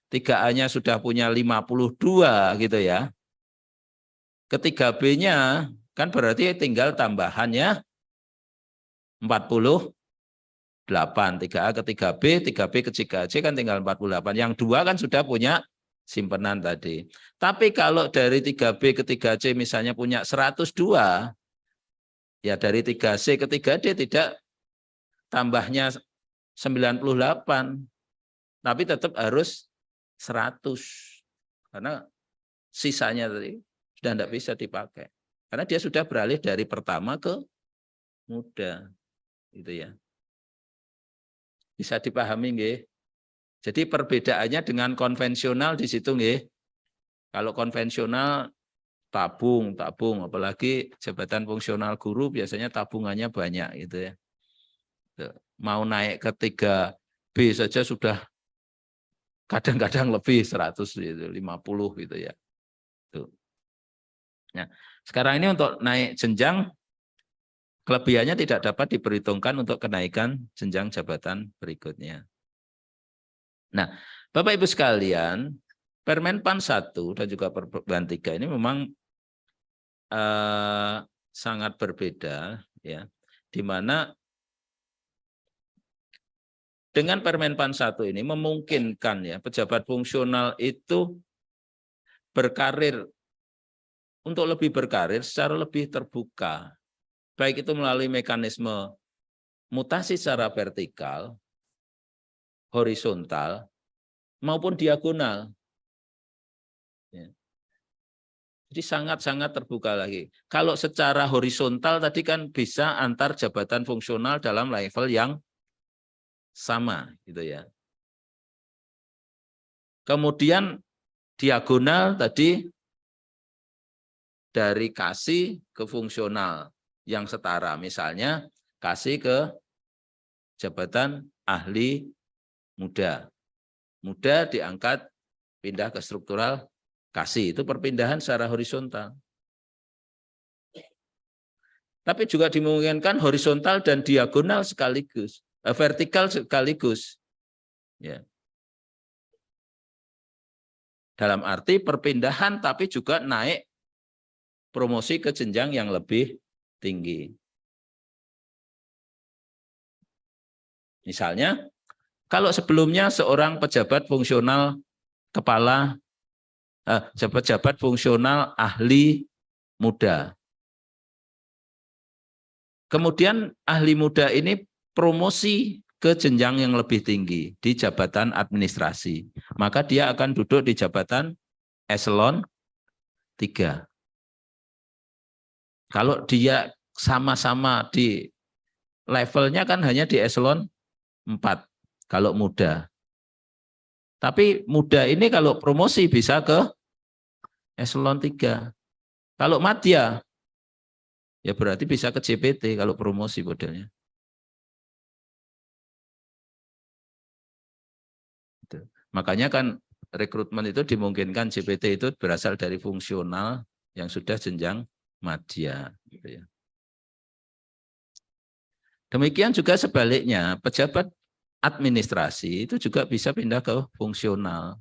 3A-nya sudah punya 52 gitu ya, ke 3B-nya kan berarti tinggal tambahannya 48, 3A ke 3B, 3B ke 3C kan tinggal 48. Yang dua kan sudah punya simpenan tadi. Tapi kalau dari 3B ke 3C misalnya punya 102, ya dari 3C ke 3D tidak tambahnya 98, tapi tetap harus 100. Karena sisanya tadi sudah tidak bisa dipakai. Karena dia sudah beralih dari pertama ke muda. Gitu ya. Bisa dipahami nggih? Jadi perbedaannya dengan konvensional di situ nggih. Kalau konvensional tabung, apalagi jabatan fungsional guru biasanya tabungannya banyak gitu ya. Mau naik ke 3B saja sudah kadang-kadang lebih 150 gitu ya. Tuh. Nah, sekarang ini untuk naik jenjang kelebihannya tidak dapat diperhitungkan untuk kenaikan jenjang jabatan berikutnya. Nah, Bapak Ibu sekalian, Permen PAN 1 dan juga Permen 3 ini memang sangat berbeda ya. Di mana dengan Permen PAN 1 ini memungkinkan ya pejabat fungsional itu berkarir untuk lebih berkarir secara lebih terbuka. Baik itu melalui mekanisme mutasi secara vertikal, horizontal, maupun diagonal. Ya. Jadi sangat-sangat terbuka lagi. Kalau secara horizontal tadi kan bisa antar jabatan fungsional dalam level yang sama, gitu ya. Kemudian diagonal tadi dari kasih ke fungsional yang setara. Misalnya kasih ke jabatan ahli muda. Muda diangkat pindah ke struktural kasih. Itu perpindahan secara horizontal. Tapi juga dimungkinkan horizontal dan diagonal sekaligus. Vertikal sekaligus. Ya. Dalam arti perpindahan tapi juga naik promosi ke jenjang yang lebih tinggi. Misalnya, kalau sebelumnya seorang pejabat fungsional pejabat fungsional ahli muda. Kemudian ahli muda ini promosi ke jenjang yang lebih tinggi di jabatan administrasi. Maka dia akan duduk di jabatan eselon 3. Kalau dia sama-sama di levelnya kan hanya di eselon 4 kalau muda. Tapi muda ini kalau promosi bisa ke eselon 3. Kalau madya ya berarti bisa ke JPT kalau promosi modelnya. Makanya kan rekrutmen itu dimungkinkan JPT itu berasal dari fungsional yang sudah jenjang madya. Gitu ya. Demikian juga sebaliknya, pejabat administrasi itu juga bisa pindah ke fungsional.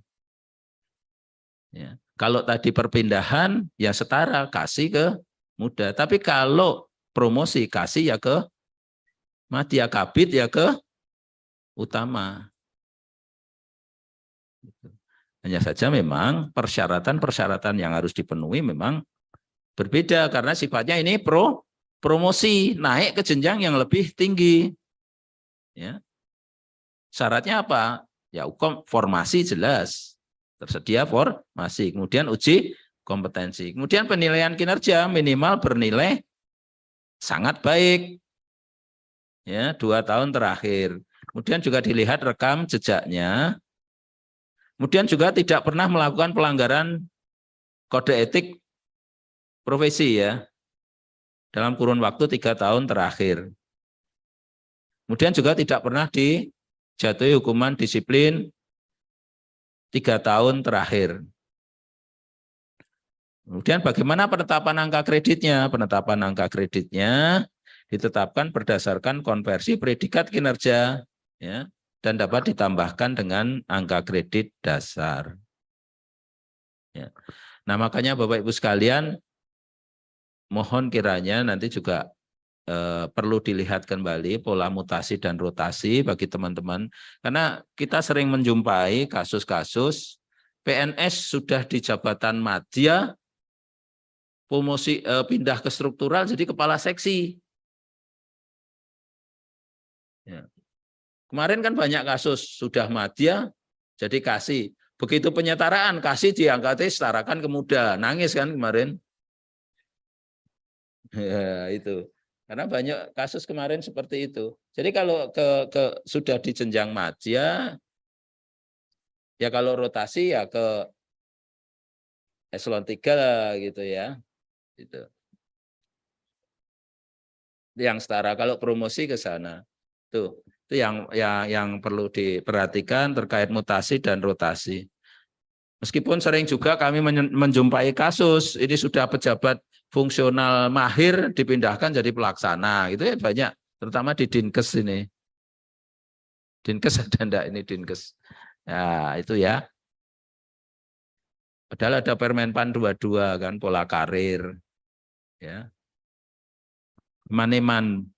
Ya. Kalau tadi perpindahan, ya setara, kasih ke muda. Tapi kalau promosi, kasih ya ke madya, kabit ya ke utama. Hanya saja memang persyaratan-persyaratan yang harus dipenuhi memang berbeda karena sifatnya ini promosi naik ke jenjang yang lebih tinggi. Ya. Syaratnya apa? Ya formasi jelas. Tersedia formasi. Kemudian uji kompetensi. Kemudian penilaian kinerja minimal bernilai sangat baik. Ya, 2 tahun terakhir. Kemudian juga dilihat rekam jejaknya. Kemudian juga tidak pernah melakukan pelanggaran kode etik profesi ya. dalam kurun waktu 3 tahun terakhir. Kemudian juga tidak pernah dijatuhi hukuman disiplin 3 tahun terakhir. Kemudian bagaimana penetapan angka kreditnya? Penetapan angka kreditnya ditetapkan berdasarkan konversi predikat kinerja, ya, dan dapat ditambahkan dengan angka kredit dasar. Ya. Nah, makanya Bapak Ibu sekalian, mohon kiranya nanti juga perlu dilihat kembali pola mutasi dan rotasi bagi teman-teman, karena kita sering menjumpai kasus-kasus PNS sudah di jabatan madya, promosi pindah ke struktural jadi kepala seksi. Ya. Kemarin kan banyak kasus sudah madya jadi kasih, begitu penyetaraan kasih diangkat setarakan ke muda, nangis kan kemarin. Ya, itu. Karena banyak kasus kemarin seperti itu. Jadi kalau sudah di jenjang madya, ya kalau rotasi ya ke eselon 3 gitu ya. Gitu. Yang setara, kalau promosi ke sana. Tuh, itu yang perlu diperhatikan terkait mutasi dan rotasi. Meskipun sering juga kami menjumpai kasus ini sudah pejabat fungsional mahir dipindahkan jadi pelaksana, gitu ya banyak, terutama di Dinkes ini. Dinkes ada enggak ini Dinkes? Ya, itu ya. Padahal ada Permenpan 22 kan, pola karir. Ya. Eman-eman,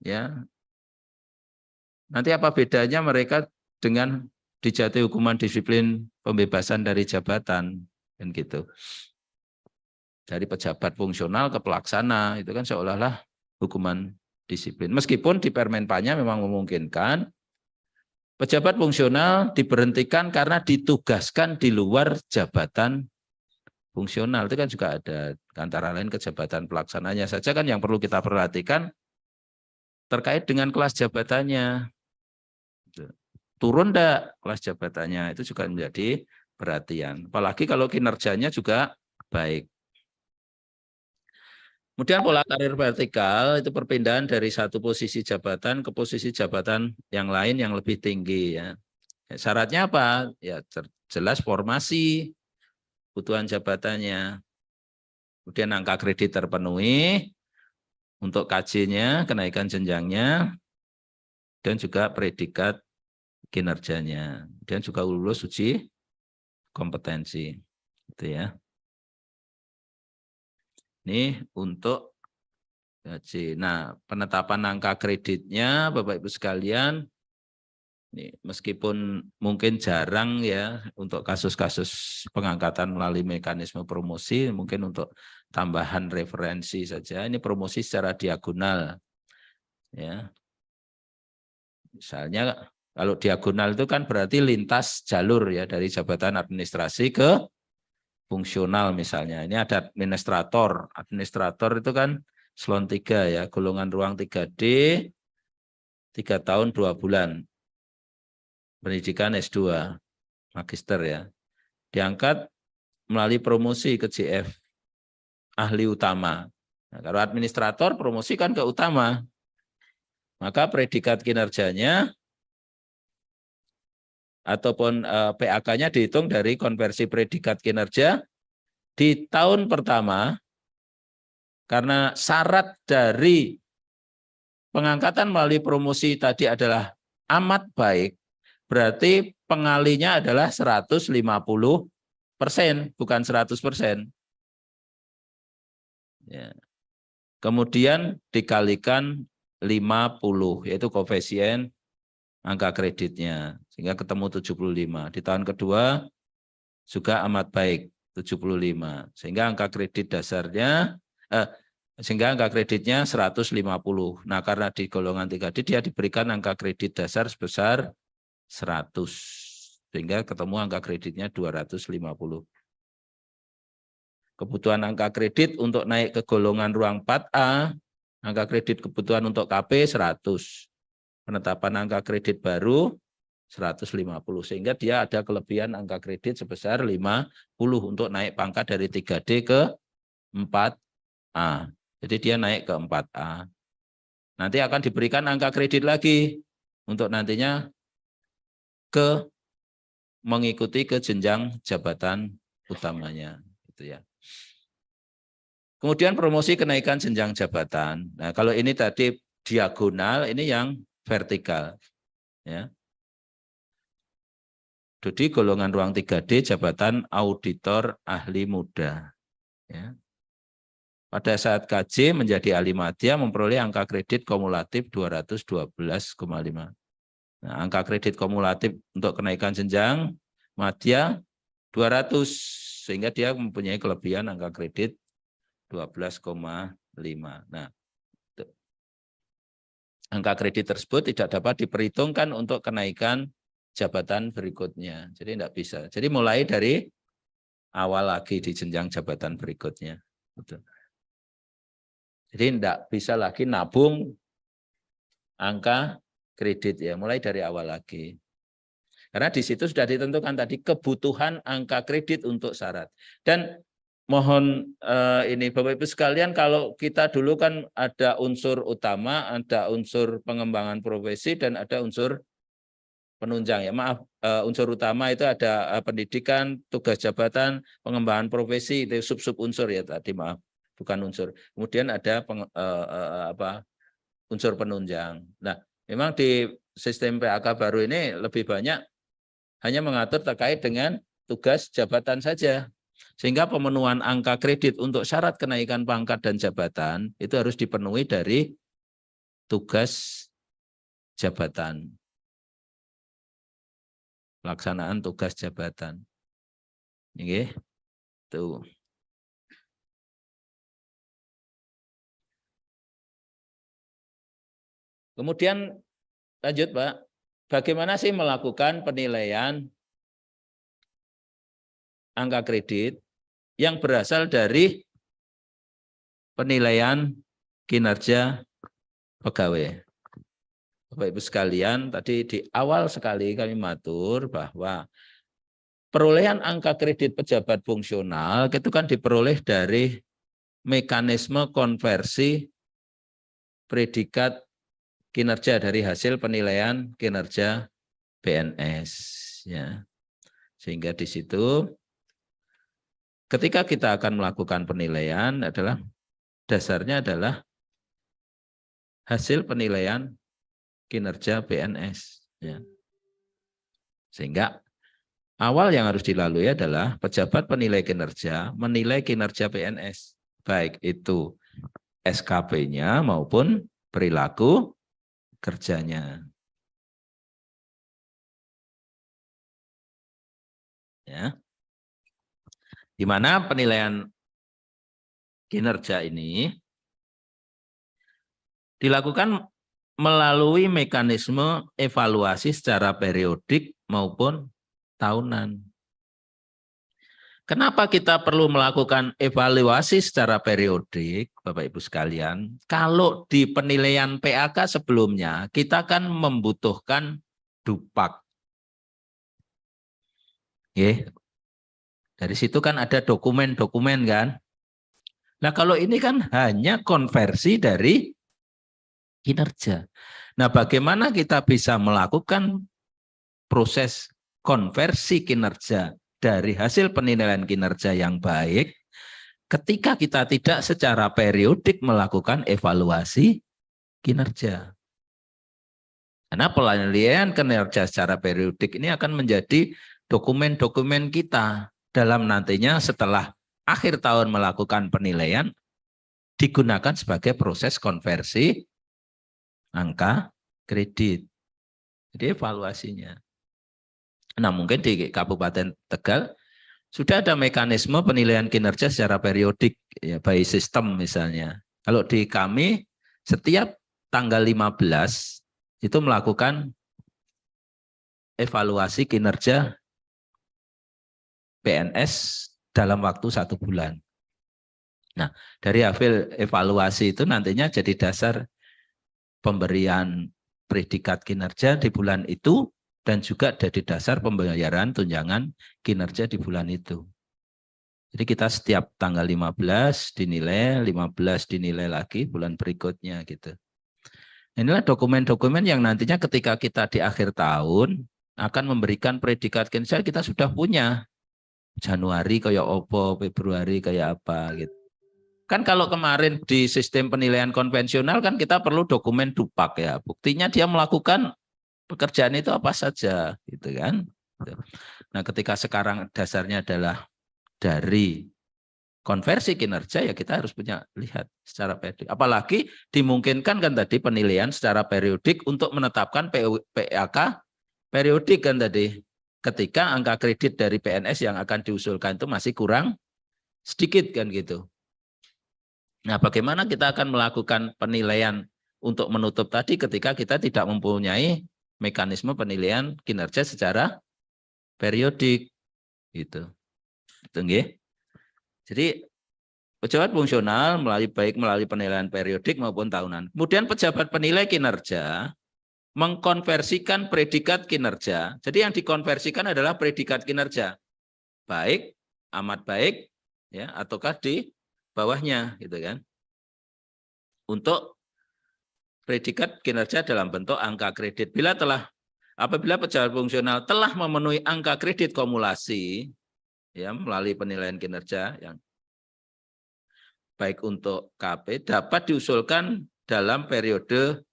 ya. Nanti apa bedanya mereka dengan dijatuhi hukuman disiplin pembebasan dari jabatan, kan gitu. Dari pejabat fungsional ke pelaksana, itu kan seolah-olah hukuman disiplin. Meskipun di Permenpannya memang memungkinkan pejabat fungsional diberhentikan karena ditugaskan di luar jabatan fungsional. Itu kan juga ada, antara lain kejabatan pelaksananya saja kan yang perlu kita perhatikan terkait dengan kelas jabatannya. Turun enggak kelas jabatannya, itu juga menjadi perhatian. Apalagi kalau kinerjanya juga baik. Kemudian pola karir vertikal itu perpindahan dari satu posisi jabatan ke posisi jabatan yang lain yang lebih tinggi, ya. Syaratnya apa? Ya jelas formasi kebutuhan jabatannya. Kemudian angka kredit terpenuhi untuk KJ-nya, kenaikan jenjangnya, dan juga predikat kinerjanya. Dan juga lulus uji kompetensi. Gitu ya. Ini untuk gaji. Nah, penetapan angka kreditnya Bapak Ibu sekalian, ini meskipun mungkin jarang ya untuk kasus-kasus pengangkatan melalui mekanisme promosi, mungkin untuk tambahan referensi saja. Ini promosi secara diagonal. Ya. Misalnya kalau diagonal itu kan berarti lintas jalur ya, dari jabatan administrasi ke fungsional misalnya. Ini ada administrator. Administrator itu kan eselon 3 ya, golongan ruang 3D, 3 tahun 2 bulan. Pendidikan S2, magister ya. Diangkat melalui promosi ke JF, ahli utama. Nah, kalau administrator promosi kan ke utama. Maka predikat kinerjanya ataupun PAK-nya dihitung dari konversi predikat kinerja di tahun pertama, karena syarat dari pengangkatan melalui promosi tadi adalah amat baik, berarti pengalinya adalah 150%, bukan 100%. Ya. Kemudian dikalikan 50, yaitu koefisien angka kreditnya, sehingga ketemu 75. Di tahun kedua juga amat baik, 75. Sehingga angka kredit dasarnya, sehingga angka kreditnya 150. Nah, karena di golongan 3D dia diberikan angka kredit dasar sebesar 100. Sehingga ketemu angka kreditnya 250. Kebutuhan angka kredit untuk naik ke golongan ruang 4A, angka kredit kebutuhan untuk KP 100. Penetapan angka kredit baru 150, sehingga dia ada kelebihan angka kredit sebesar 50 untuk naik pangkat dari 3D ke 4 4A. Jadi dia naik ke 4A. Nanti akan diberikan angka kredit lagi untuk nantinya mengikuti ke jenjang jabatan utamanya, gitu ya. Kemudian promosi kenaikan jenjang jabatan. Nah, kalau ini tadi diagonal, ini yang vertikal, ya. Jadi golongan ruang 3D jabatan auditor ahli muda, ya. Pada saat KJ menjadi ahli madya memperoleh angka kredit kumulatif 212,5. Nah, angka kredit kumulatif untuk kenaikan jenjang madya 200, sehingga dia mempunyai kelebihan angka kredit 12,5. Nah, angka kredit tersebut tidak dapat diperhitungkan untuk kenaikan jabatan berikutnya. Jadi tidak bisa. Jadi mulai dari awal lagi di jenjang jabatan berikutnya. Betul. Jadi tidak bisa lagi nabung angka kredit ya, mulai dari awal lagi. Karena di situ sudah ditentukan tadi kebutuhan angka kredit untuk syarat. Dan mohon ini Bapak Ibu sekalian, kalau kita dulu kan ada unsur utama, ada unsur pengembangan profesi, dan ada unsur penunjang ya. Maaf, unsur utama itu ada pendidikan, tugas jabatan, pengembangan profesi, itu sub-sub unsur ya tadi, maaf, bukan unsur. Kemudian ada unsur penunjang. Nah, memang di sistem PAK baru ini lebih banyak hanya mengatur terkait dengan tugas jabatan saja. Sehingga pemenuhan angka kredit untuk syarat kenaikan pangkat dan jabatan itu harus dipenuhi dari tugas jabatan. Pelaksanaan tugas jabatan. Oke. Tuh. Kemudian lanjut, Pak. Bagaimana sih melakukan penilaian angka kredit yang berasal dari penilaian kinerja pegawai? Bapak Ibu sekalian, tadi di awal sekali kami matur bahwa perolehan angka kredit pejabat fungsional itu kan diperoleh dari mekanisme konversi predikat kinerja dari hasil penilaian kinerja PNS, ya. Sehingga di situ ketika kita akan melakukan penilaian adalah dasarnya adalah hasil penilaian kinerja PNS, ya. Sehingga awal yang harus dilalui adalah pejabat penilai kinerja menilai kinerja PNS, baik itu SKP-nya maupun perilaku kerjanya. Ya. Di mana penilaian kinerja ini dilakukan melalui mekanisme evaluasi secara periodik maupun tahunan. Kenapa kita perlu melakukan evaluasi secara periodik, Bapak Ibu sekalian? Kalau di penilaian PAK sebelumnya, kita kan membutuhkan dupak. Oke. Dari situ kan ada dokumen-dokumen kan. Nah kalau ini kan hanya konversi dari kinerja. Nah bagaimana kita bisa melakukan proses konversi kinerja dari hasil penilaian kinerja yang baik ketika kita tidak secara periodik melakukan evaluasi kinerja. Karena penilaian kinerja secara periodik ini akan menjadi dokumen-dokumen kita dalam nantinya setelah akhir tahun melakukan penilaian digunakan sebagai proses konversi angka kredit. Jadi evaluasinya. Nah mungkin di Kabupaten Tegal sudah ada mekanisme penilaian kinerja secara periodik ya, by system misalnya. Kalau di kami setiap tanggal 15 itu melakukan evaluasi kinerja PNS dalam waktu 1 bulan. Nah dari hasil evaluasi itu nantinya jadi dasar pemberian predikat kinerja di bulan itu dan juga jadi dasar pembayaran tunjangan kinerja di bulan itu. Jadi kita setiap tanggal 15 dinilai, 15 dinilai lagi bulan berikutnya gitu. Inilah dokumen-dokumen yang nantinya ketika kita di akhir tahun akan memberikan predikat kinerja kita sudah punya. Januari kayak opo, Februari kayak apa gitu. Kan kalau kemarin di sistem penilaian konvensional kan kita perlu dokumen dupak ya. Buktinya dia melakukan pekerjaan itu apa saja gitu kan. Nah, ketika sekarang dasarnya adalah dari konversi kinerja ya kita harus punya lihat secara periodik. Apalagi dimungkinkan kan tadi penilaian secara periodik untuk menetapkan PAK periodik kan tadi. Ketika angka kredit dari PNS yang akan diusulkan itu masih kurang sedikit kan gitu. Nah, bagaimana kita akan melakukan penilaian untuk menutup tadi ketika kita tidak mempunyai mekanisme penilaian kinerja secara periodik gitu. Itu nggih. Jadi pejabat fungsional melalui penilaian periodik maupun tahunan. Kemudian pejabat penilai kinerja mengkonversikan predikat kinerja. Jadi yang dikonversikan adalah predikat kinerja. Baik, amat baik ya ataukah di bawahnya gitu kan. Untuk predikat kinerja dalam bentuk angka kredit. Apabila pejabat fungsional telah memenuhi angka kredit kumulasi ya melalui penilaian kinerja yang baik untuk KP dapat diusulkan dalam periode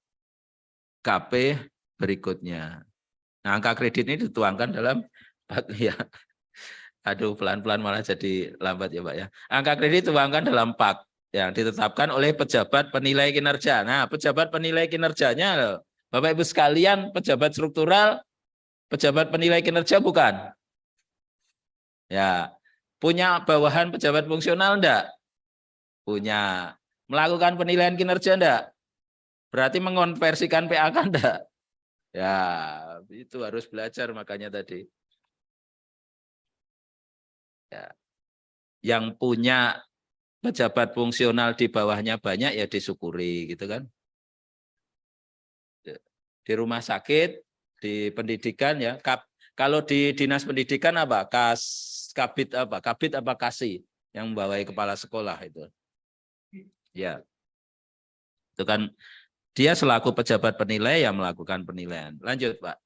KP berikutnya. Nah, angka kredit ini dituangkan dalam ya. Aduh, pelan-pelan malah jadi lambat ya, Pak ya. Angka kredit dituangkan dalam PAK yang ditetapkan oleh pejabat penilai kinerja. Nah, pejabat penilai kinerjanya Bapak Ibu sekalian, pejabat struktural, pejabat penilai kinerja bukan? Ya. Punya bawahan pejabat fungsional enggak? Punya. Melakukan penilaian kinerja enggak? Berarti mengonversikan PAK enggak? Ya, itu harus belajar makanya tadi. Ya. Yang punya pejabat fungsional di bawahnya banyak ya disyukuri gitu kan. Di rumah sakit, di pendidikan ya. Kalau di dinas pendidikan apa? Kabit apa kasih yang membawai kepala sekolah itu. Ya. Itu kan dia selaku pejabat penilai yang melakukan penilaian. Lanjut, Pak.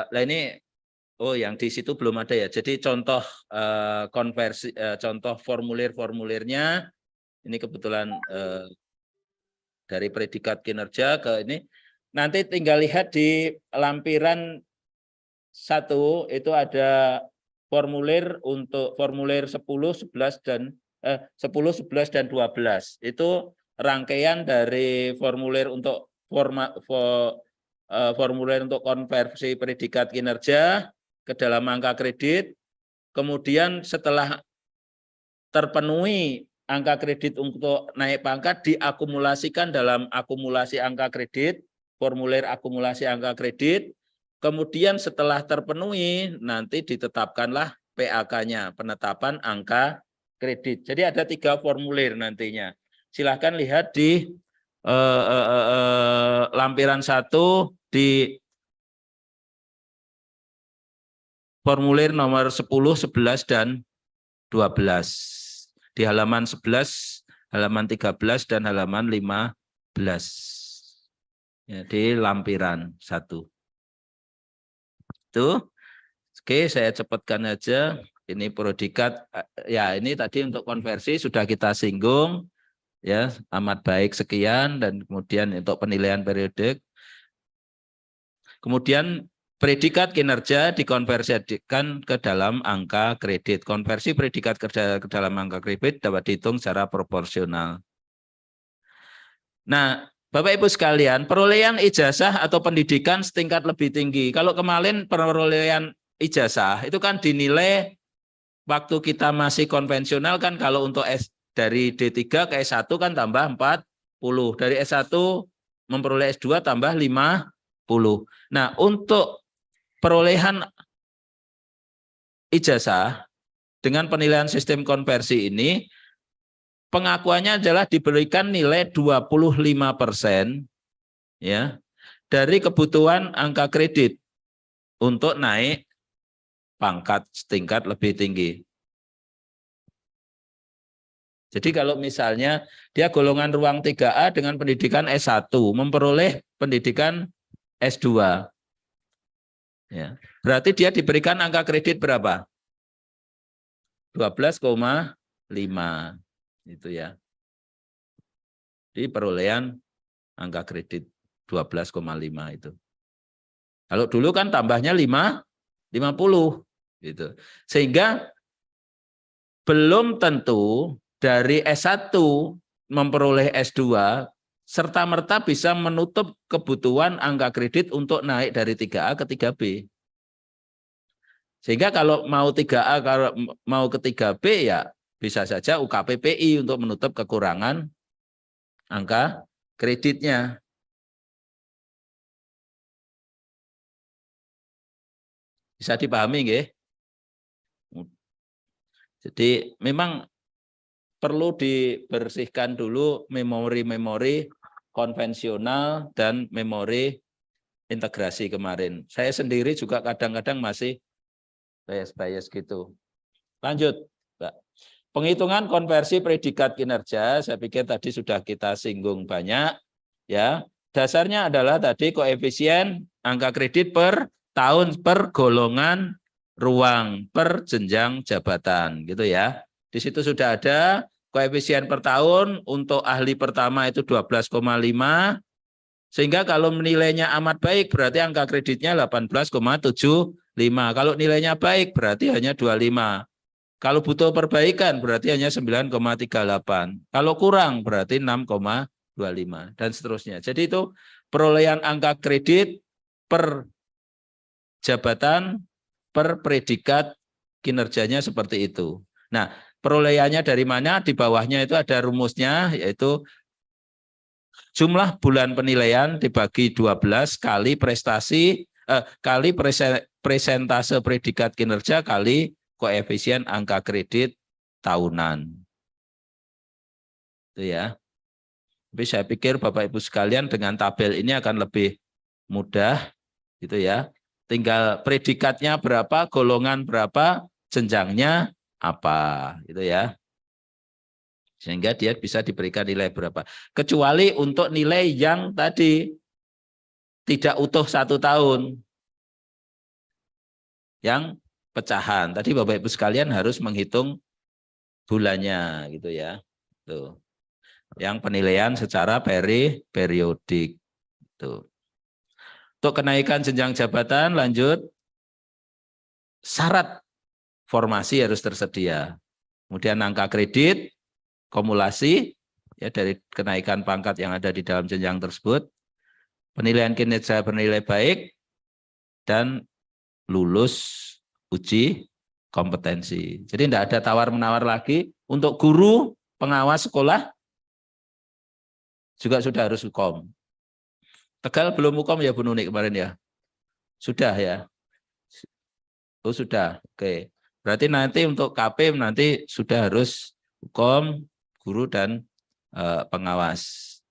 Nah ini yang di situ belum ada ya. Jadi contoh konversi, contoh formulir-formulirnya ini kebetulan dari predikat kinerja ke ini. Nanti tinggal lihat di lampiran 1 itu ada formulir untuk formulir 10, 11 dan 10, 11 dan 12. Itu rangkaian dari formulir untuk formulir untuk konversi predikat kinerja ke dalam angka kredit. Kemudian setelah terpenuhi angka kredit untuk naik pangkat diakumulasikan dalam akumulasi angka kredit, formulir akumulasi angka kredit. Kemudian setelah terpenuhi nanti ditetapkanlah PAK-nya, penetapan angka kredit. Jadi ada 3 formulir nantinya. Silahkan lihat di lampiran 1 di formulir nomor 10, 11 dan 12. Di halaman 11, halaman 13 dan halaman 15. Ya, di lampiran 1. Itu. Oke, saya cepatkan aja. Ini predikat ya ini tadi untuk konversi sudah kita singgung ya, amat baik sekian dan kemudian untuk penilaian periodik. Kemudian predikat kinerja dikonversikan ke dalam angka kredit. Konversi predikat kerja ke dalam angka kredit dapat dihitung secara proporsional. Nah, Bapak Ibu sekalian, perolehan ijazah atau pendidikan setingkat lebih tinggi. Kalau kemarin perolehan ijazah itu kan dinilai waktu kita masih konvensional kan kalau untuk dari D3 ke S1 kan tambah 40. Dari S1 memperoleh S2 tambah 50. Nah, untuk perolehan ijazah dengan penilaian sistem konversi ini pengakuannya adalah diberikan nilai 25% ya dari kebutuhan angka kredit untuk naik pangkat setingkat lebih tinggi. Jadi kalau misalnya dia golongan ruang 3A dengan pendidikan S1, memperoleh pendidikan S2. Ya. Berarti dia diberikan angka kredit berapa? 12,5 itu ya. Di perolehan angka kredit 12,5 itu. Kalau dulu kan tambahnya 50 gitu. Sehingga belum tentu dari S1 memperoleh S2 serta-merta bisa menutup kebutuhan angka kredit untuk naik dari 3A ke 3B. Sehingga kalau mau 3A, kalau mau ke 3B ya bisa saja UKPPI untuk menutup kekurangan angka kreditnya. Bisa dipahami nggih? Jadi memang perlu dibersihkan dulu memori-memori konvensional dan memori integrasi kemarin. Saya sendiri juga kadang-kadang masih bias-bias gitu. Lanjut, Mbak. Penghitungan konversi predikat kinerja, saya pikir tadi sudah kita singgung banyak. Ya, dasarnya adalah tadi koefisien angka kredit per tahun per golongan ruang per jenjang jabatan, gitu ya. Di situ sudah ada koefisien per tahun untuk ahli pertama itu 12,5. Sehingga kalau nilainya amat baik berarti angka kreditnya 18,75. Kalau nilainya baik berarti hanya 25. Kalau butuh perbaikan berarti hanya 9,38. Kalau kurang berarti 6,25 dan seterusnya. Jadi itu perolehan angka kredit per jabatan per predikat kinerjanya seperti itu. Nah, perolehannya dari mana? Di bawahnya itu ada rumusnya, yaitu jumlah bulan penilaian dibagi 12 kali prestasi kali presentase predikat kinerja kali koefisien angka kredit tahunan. Itu ya. Tapi saya pikir Bapak Ibu sekalian dengan tabel ini akan lebih mudah gitu ya. Tinggal predikatnya berapa, golongan berapa, jenjangnya apa gitu ya. Sehingga dia bisa diberikan nilai berapa. Kecuali untuk nilai yang tadi tidak utuh 1 tahun. Yang pecahan. Tadi Bapak Ibu sekalian harus menghitung bulannya gitu ya. Tuh. Yang penilaian secara periodik. Tuh. Untuk kenaikan jenjang jabatan lanjut, syarat formasi harus tersedia. Kemudian angka kredit, kumulasi ya dari kenaikan pangkat yang ada di dalam jenjang tersebut, penilaian kinerja bernilai baik, dan lulus uji kompetensi. Jadi tidak ada tawar-menawar lagi. Untuk guru pengawas sekolah juga sudah harus hukum. Tegal belum hukum ya Bu Nuni kemarin ya? Sudah ya? Oh sudah, oke. Berarti nanti untuk KP nanti sudah harus hukum, guru, dan pengawas.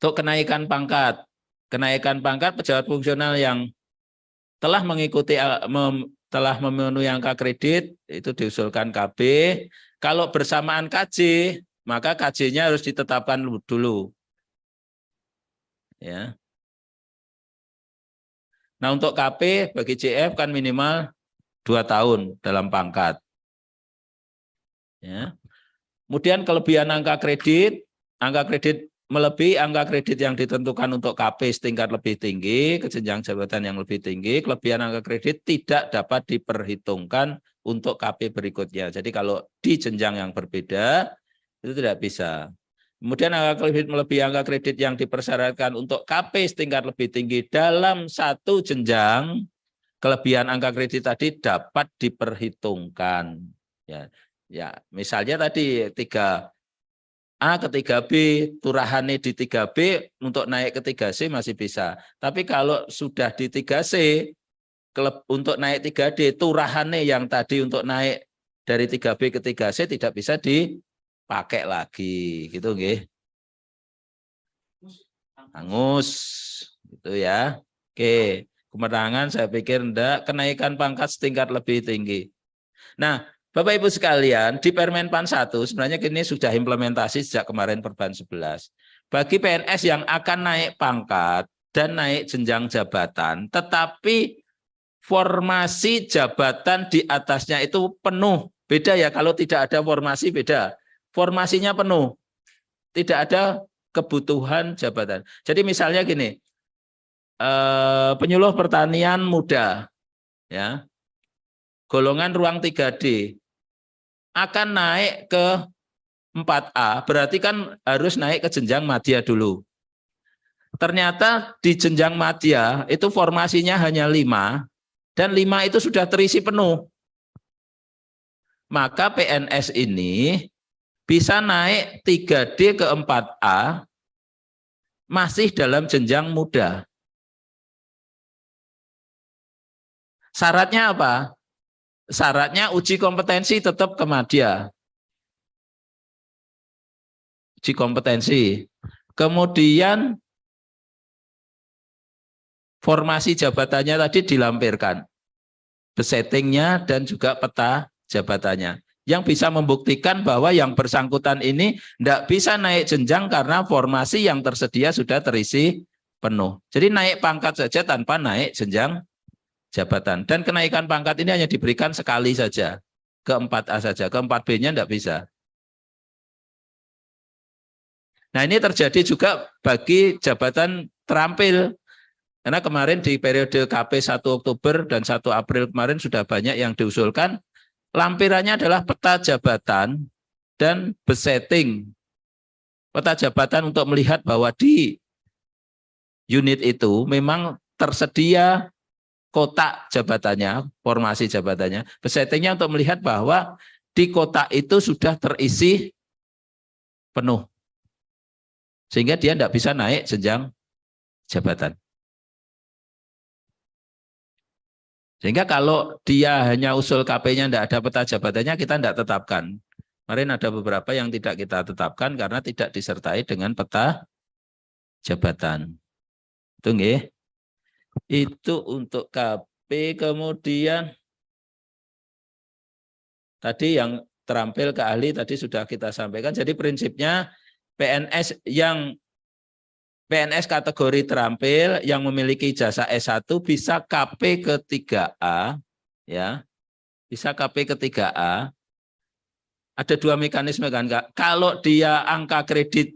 Untuk kenaikan pangkat pejabat fungsional yang telah mengikuti telah memenuhi angka kredit itu diusulkan KB. Kalau bersamaan KJ, maka KJ-nya harus ditetapkan dulu. Ya. Nah, untuk KP bagi JF kan minimal 2 tahun dalam pangkat. Ya. Kemudian kelebihan angka kredit melebihi angka kredit yang ditentukan untuk KP setingkat lebih tinggi, ke jenjang jabatan yang lebih tinggi, kelebihan angka kredit tidak dapat diperhitungkan untuk KP berikutnya. Jadi kalau di jenjang yang berbeda, itu tidak bisa. Kemudian angka kredit melebihi angka kredit yang dipersyaratkan untuk KP setingkat lebih tinggi dalam satu jenjang, kelebihan angka kredit tadi dapat diperhitungkan. Ya, misalnya tadi 3A ke 3B, turahane di 3B untuk naik ke 3C masih bisa. Tapi kalau sudah di 3C, untuk naik 3D, turahane yang tadi untuk naik dari 3B ke 3C tidak bisa dipakai lagi. Gitu nggih. Angus. Gitu ya. Oke. kemenangan saya pikir enggak, kenaikan pangkat setingkat lebih tinggi. Nah, Bapak Ibu sekalian, di Permen PAN 1 sebenarnya ini sudah implementasi sejak kemarin Perban 11. Bagi PNS yang akan naik pangkat dan naik jenjang jabatan, tetapi formasi jabatan di atasnya itu penuh. Beda ya, kalau tidak ada formasi beda. Formasinya penuh. Tidak ada kebutuhan jabatan. Jadi misalnya gini, penyuluh pertanian muda, ya, golongan ruang 3D, akan naik ke 4A, berarti kan harus naik ke jenjang madya dulu. Ternyata di jenjang madya itu formasinya hanya 5, dan 5 itu sudah terisi penuh. Maka PNS ini bisa naik 3D ke 4A masih dalam jenjang muda. Syaratnya apa? Syaratnya uji kompetensi tetap ke madya. Uji kompetensi. Kemudian formasi jabatannya tadi dilampirkan. Besettingnya dan juga peta jabatannya. Yang bisa membuktikan bahwa yang bersangkutan ini tidak bisa naik jenjang karena formasi yang tersedia sudah terisi penuh. Jadi naik pangkat saja tanpa naik jenjang jabatan. Dan kenaikan pangkat ini hanya diberikan sekali saja. Ke 4A saja, ke 4B-nya tidak bisa. Nah ini terjadi juga bagi jabatan terampil. Karena kemarin di periode KP 1 Oktober dan 1 April kemarin sudah banyak yang diusulkan. Lampirannya adalah peta jabatan dan besetting. Peta jabatan untuk melihat bahwa di unit itu memang tersedia kotak jabatannya, formasi jabatannya, besettingnya untuk melihat bahwa di kotak itu sudah terisi penuh. Sehingga dia tidak bisa naik jenjang jabatan. Sehingga kalau dia hanya usul KP-nya tidak ada peta jabatannya, kita tidak tetapkan. Kemarin ada beberapa yang tidak kita tetapkan karena tidak disertai dengan peta jabatan. Itu nggih. Itu untuk KP. Kemudian tadi yang terampil ke ahli tadi sudah kita sampaikan. Jadi prinsipnya PNS kategori terampil yang memiliki ijazah S1 bisa KP ke 3A, ya. Bisa KP ke 3A. Ada dua mekanisme kan, Kak. Kalau dia angka kredit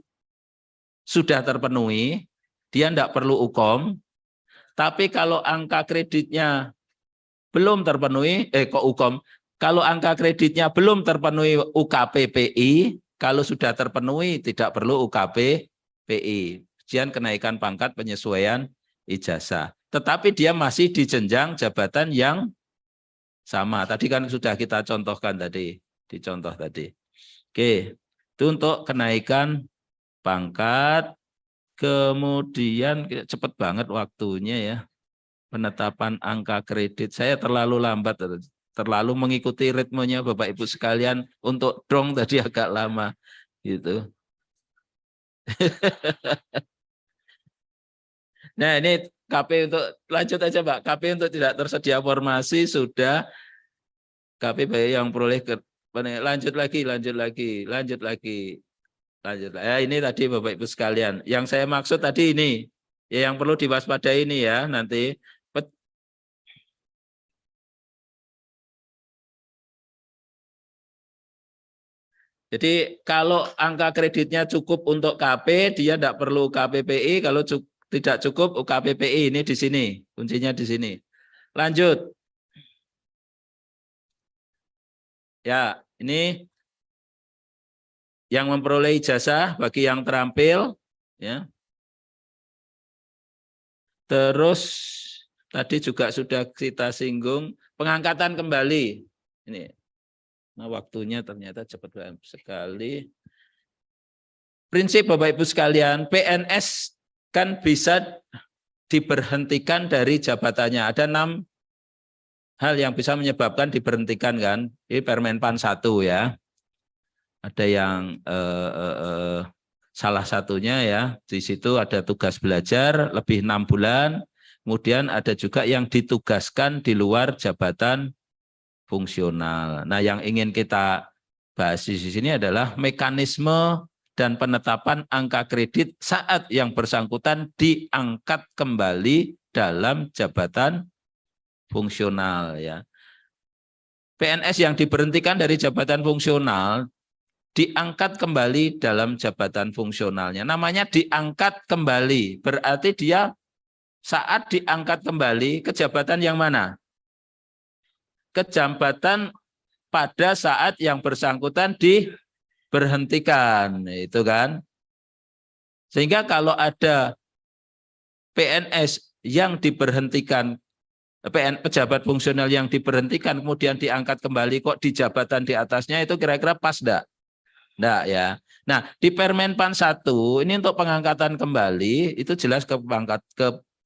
sudah terpenuhi, dia tidak perlu UKOM. Tapi kalau angka kreditnya belum terpenuhi, kok UKOM? Kalau angka kreditnya belum terpenuhi UKP-PI, kalau sudah terpenuhi tidak perlu UKP-PI. Ujian kenaikan pangkat penyesuaian ijazah. Tetapi dia masih di jenjang jabatan yang sama. Tadi kan sudah kita contohkan tadi, dicontoh tadi. Oke, itu untuk kenaikan pangkat. Kemudian cepat banget waktunya ya. Penetapan angka kredit. Saya terlalu lambat, terlalu mengikuti ritmenya Bapak Ibu sekalian. Untuk dong tadi agak lama gitu. Nah ini KP untuk, lanjut aja Pak. KP untuk tidak tersedia formasi sudah. KP yang peroleh lanjut lagi. Ya, ini tadi Bapak Ibu sekalian. Yang saya maksud tadi ini, ya yang perlu diwaspadai ini ya nanti. Jadi kalau angka kreditnya cukup untuk KP, dia tidak perlu KPPI. Kalau tidak cukup UKPPI, ini di sini, kuncinya di sini. Lanjut. Ya, ini yang memperoleh ijazah bagi yang terampil, ya. Terus tadi juga sudah kita singgung pengangkatan kembali. Ini, nah waktunya ternyata cepat sekali. Prinsip Bapak Ibu sekalian, PNS kan bisa diberhentikan dari jabatannya. Ada 6 hal yang bisa menyebabkan diberhentikan kan. Ini Permen PAN 1 ya. Ada yang salah satunya ya, di situ ada tugas belajar lebih 6 bulan, Kemudian ada juga yang ditugaskan di luar jabatan fungsional. Nah, yang ingin kita bahas di sini adalah mekanisme dan penetapan angka kredit saat yang bersangkutan diangkat kembali dalam jabatan fungsional ya. PNS yang diberhentikan dari jabatan fungsional diangkat kembali dalam jabatan fungsionalnya. Namanya diangkat kembali, berarti dia saat diangkat kembali ke jabatan yang mana? Ke jabatan pada saat yang bersangkutan diberhentikan, itu kan. Sehingga kalau ada PNS yang diberhentikan, pejabat fungsional yang diberhentikan kemudian diangkat kembali kok di jabatan di atasnya, itu kira-kira pas enggak? Enggak ya. Nah, di Permen PAN 1 ini untuk pengangkatan kembali itu jelas ke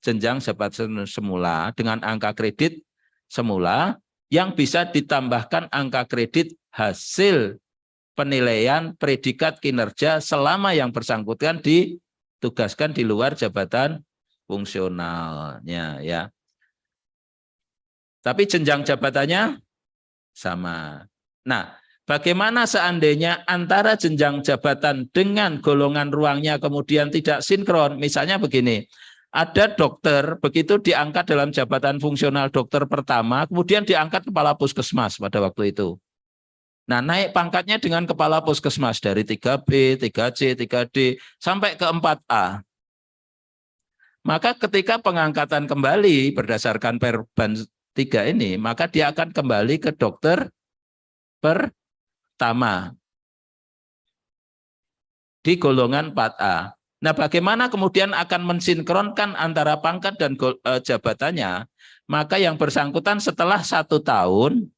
jenjang jabatan semula dengan angka kredit semula yang bisa ditambahkan angka kredit hasil penilaian predikat kinerja selama yang bersangkutan ditugaskan di luar jabatan fungsionalnya ya. Tapi jenjang jabatannya sama. Nah, bagaimana seandainya antara jenjang jabatan dengan golongan ruangnya kemudian tidak sinkron? Misalnya begini, ada dokter begitu diangkat dalam jabatan fungsional dokter pertama, kemudian diangkat kepala puskesmas pada waktu itu. Nah, naik pangkatnya dengan kepala puskesmas dari 3B, 3C, 3D sampai ke 4A. Maka ketika pengangkatan kembali berdasarkan Perban 3 ini, maka dia akan kembali ke dokter pertama di golongan 4A. Nah, bagaimana kemudian akan mensinkronkan antara pangkat dan jabatannya? Maka yang bersangkutan setelah 1 tahun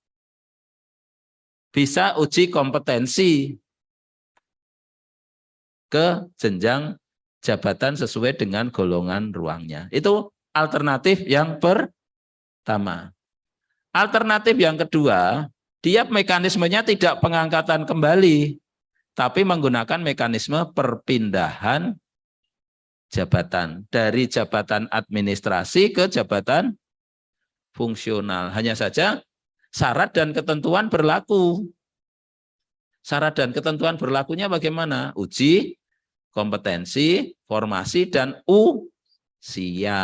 bisa uji kompetensi ke jenjang jabatan sesuai dengan golongan ruangnya. Itu alternatif yang pertama. Alternatif yang kedua, dia mekanismenya tidak pengangkatan kembali, tapi menggunakan mekanisme perpindahan jabatan dari jabatan administrasi ke jabatan fungsional. Hanya saja syarat dan ketentuan berlaku. Syarat dan ketentuan berlakunya bagaimana? Uji kompetensi, formasi, dan usia.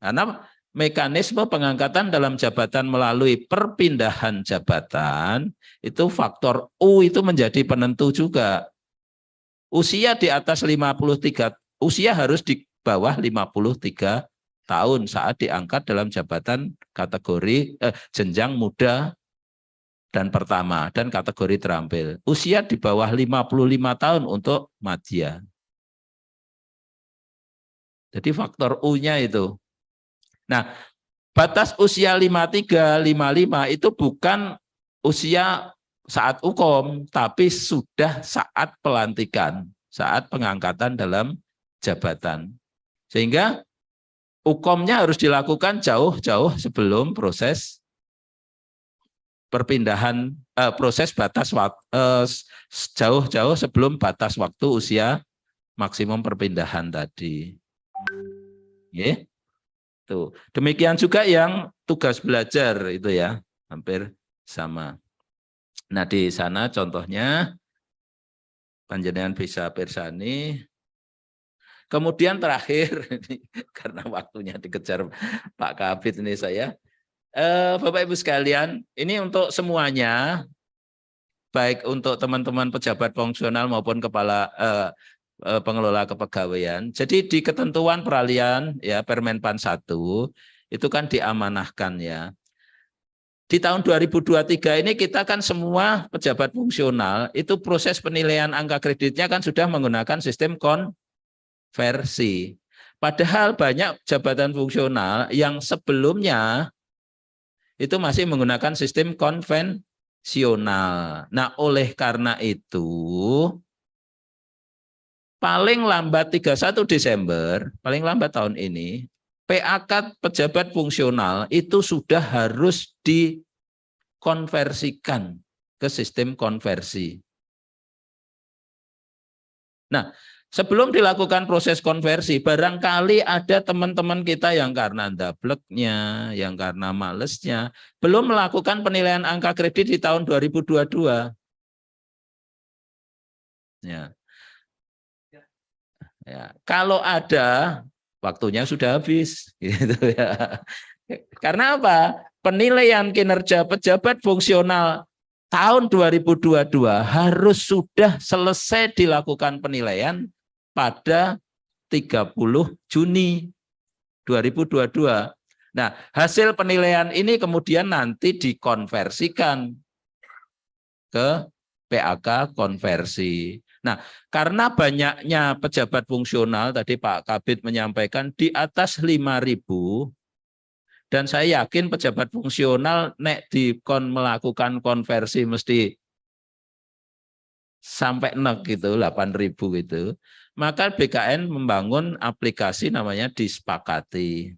Karena mekanisme pengangkatan dalam jabatan melalui perpindahan jabatan, itu faktor U itu menjadi penentu juga. Usia di atas 53, usia harus di bawah 53 tahun saat diangkat dalam jabatan kategori jenjang muda dan pertama dan kategori terampil. Usia di bawah 55 tahun untuk madya. Jadi faktor U-nya itu. Nah, batas usia 53, 55 itu bukan usia saat ukom, tapi sudah saat pelantikan, saat pengangkatan dalam jabatan. Sehingga ukomnya harus dilakukan jauh-jauh sebelum proses perpindahan, proses batas waktu, jauh-jauh sebelum batas waktu usia maksimum perpindahan tadi. Oke. Tuh. Demikian juga yang tugas belajar itu ya, hampir sama. Nah, di sana contohnya panjenengan bisa pirsani. Kemudian terakhir, karena waktunya dikejar Pak Kabid ini saya, Bapak Ibu sekalian, ini untuk semuanya, baik untuk teman-teman pejabat fungsional maupun kepala pengelola kepegawaian. Jadi di ketentuan peralihan ya Permen PAN 1 itu kan diamanahkan ya. Di tahun 2023 ini kita kan semua pejabat fungsional itu proses penilaian angka kreditnya kan sudah menggunakan sistem konversi. Padahal banyak jabatan fungsional yang sebelumnya itu masih menggunakan sistem konvensional. Nah, oleh karena itu paling lambat 31 Desember, paling lambat tahun ini, PAK pejabat fungsional itu sudah harus dikonversikan ke sistem konversi. Nah, Sebelum dilakukan proses konversi, barangkali ada teman-teman kita yang karena ndableknya, yang karena malesnya, belum melakukan penilaian angka kredit di tahun 2022. Ya. Ya. Kalau ada, waktunya sudah habis. Gitu ya. Karena apa? Penilaian kinerja pejabat fungsional tahun 2022 harus sudah selesai dilakukan penilaian pada 30 Juni 2022. Nah, hasil penilaian ini kemudian nanti dikonversikan ke PAK konversi. Nah, karena banyaknya pejabat fungsional, tadi Pak Kabid menyampaikan di atas 5.000, dan saya yakin pejabat fungsional nek melakukan konversi mesti sampai nek gitu 8.000 gitu, maka BKN membangun aplikasi namanya Disepakati.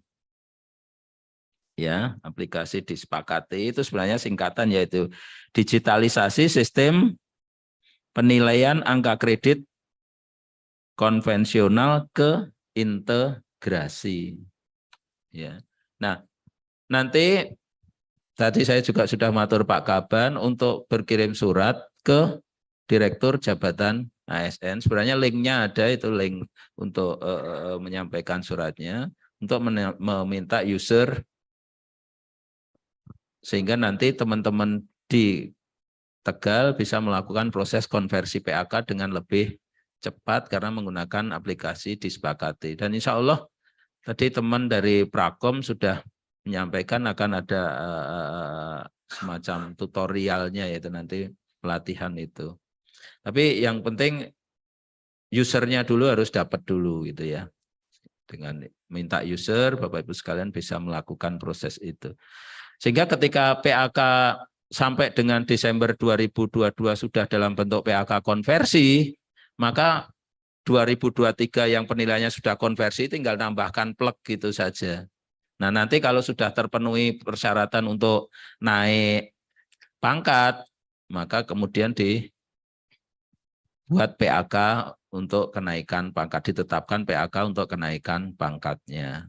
Ya, aplikasi Disepakati itu sebenarnya singkatan yaitu digitalisasi sistem penilaian angka kredit konvensional ke integrasi. Ya. Nah, nanti tadi saya juga sudah matur Pak Kaban untuk berkirim surat ke Direktur Jabatan ASN. Sebenarnya linknya ada, itu link untuk menyampaikan suratnya, untuk meminta user, sehingga nanti teman-teman di Tegal bisa melakukan proses konversi PAK dengan lebih cepat karena menggunakan aplikasi Disepakati. Dan insya Allah tadi teman dari Prakom sudah menyampaikan akan ada semacam tutorialnya, yaitu nanti pelatihan itu. Tapi yang penting usernya dulu harus dapat dulu gitu ya. Dengan minta user, Bapak Ibu sekalian bisa melakukan proses itu. Sehingga ketika PAK sampai dengan Desember 2022 sudah dalam bentuk PAK konversi, maka 2023 yang penilaiannya sudah konversi tinggal tambahkan plug gitu saja. Nah, nanti kalau sudah terpenuhi persyaratan untuk naik pangkat, maka kemudian dibuat PAK untuk kenaikan pangkat, ditetapkan PAK untuk kenaikan pangkatnya.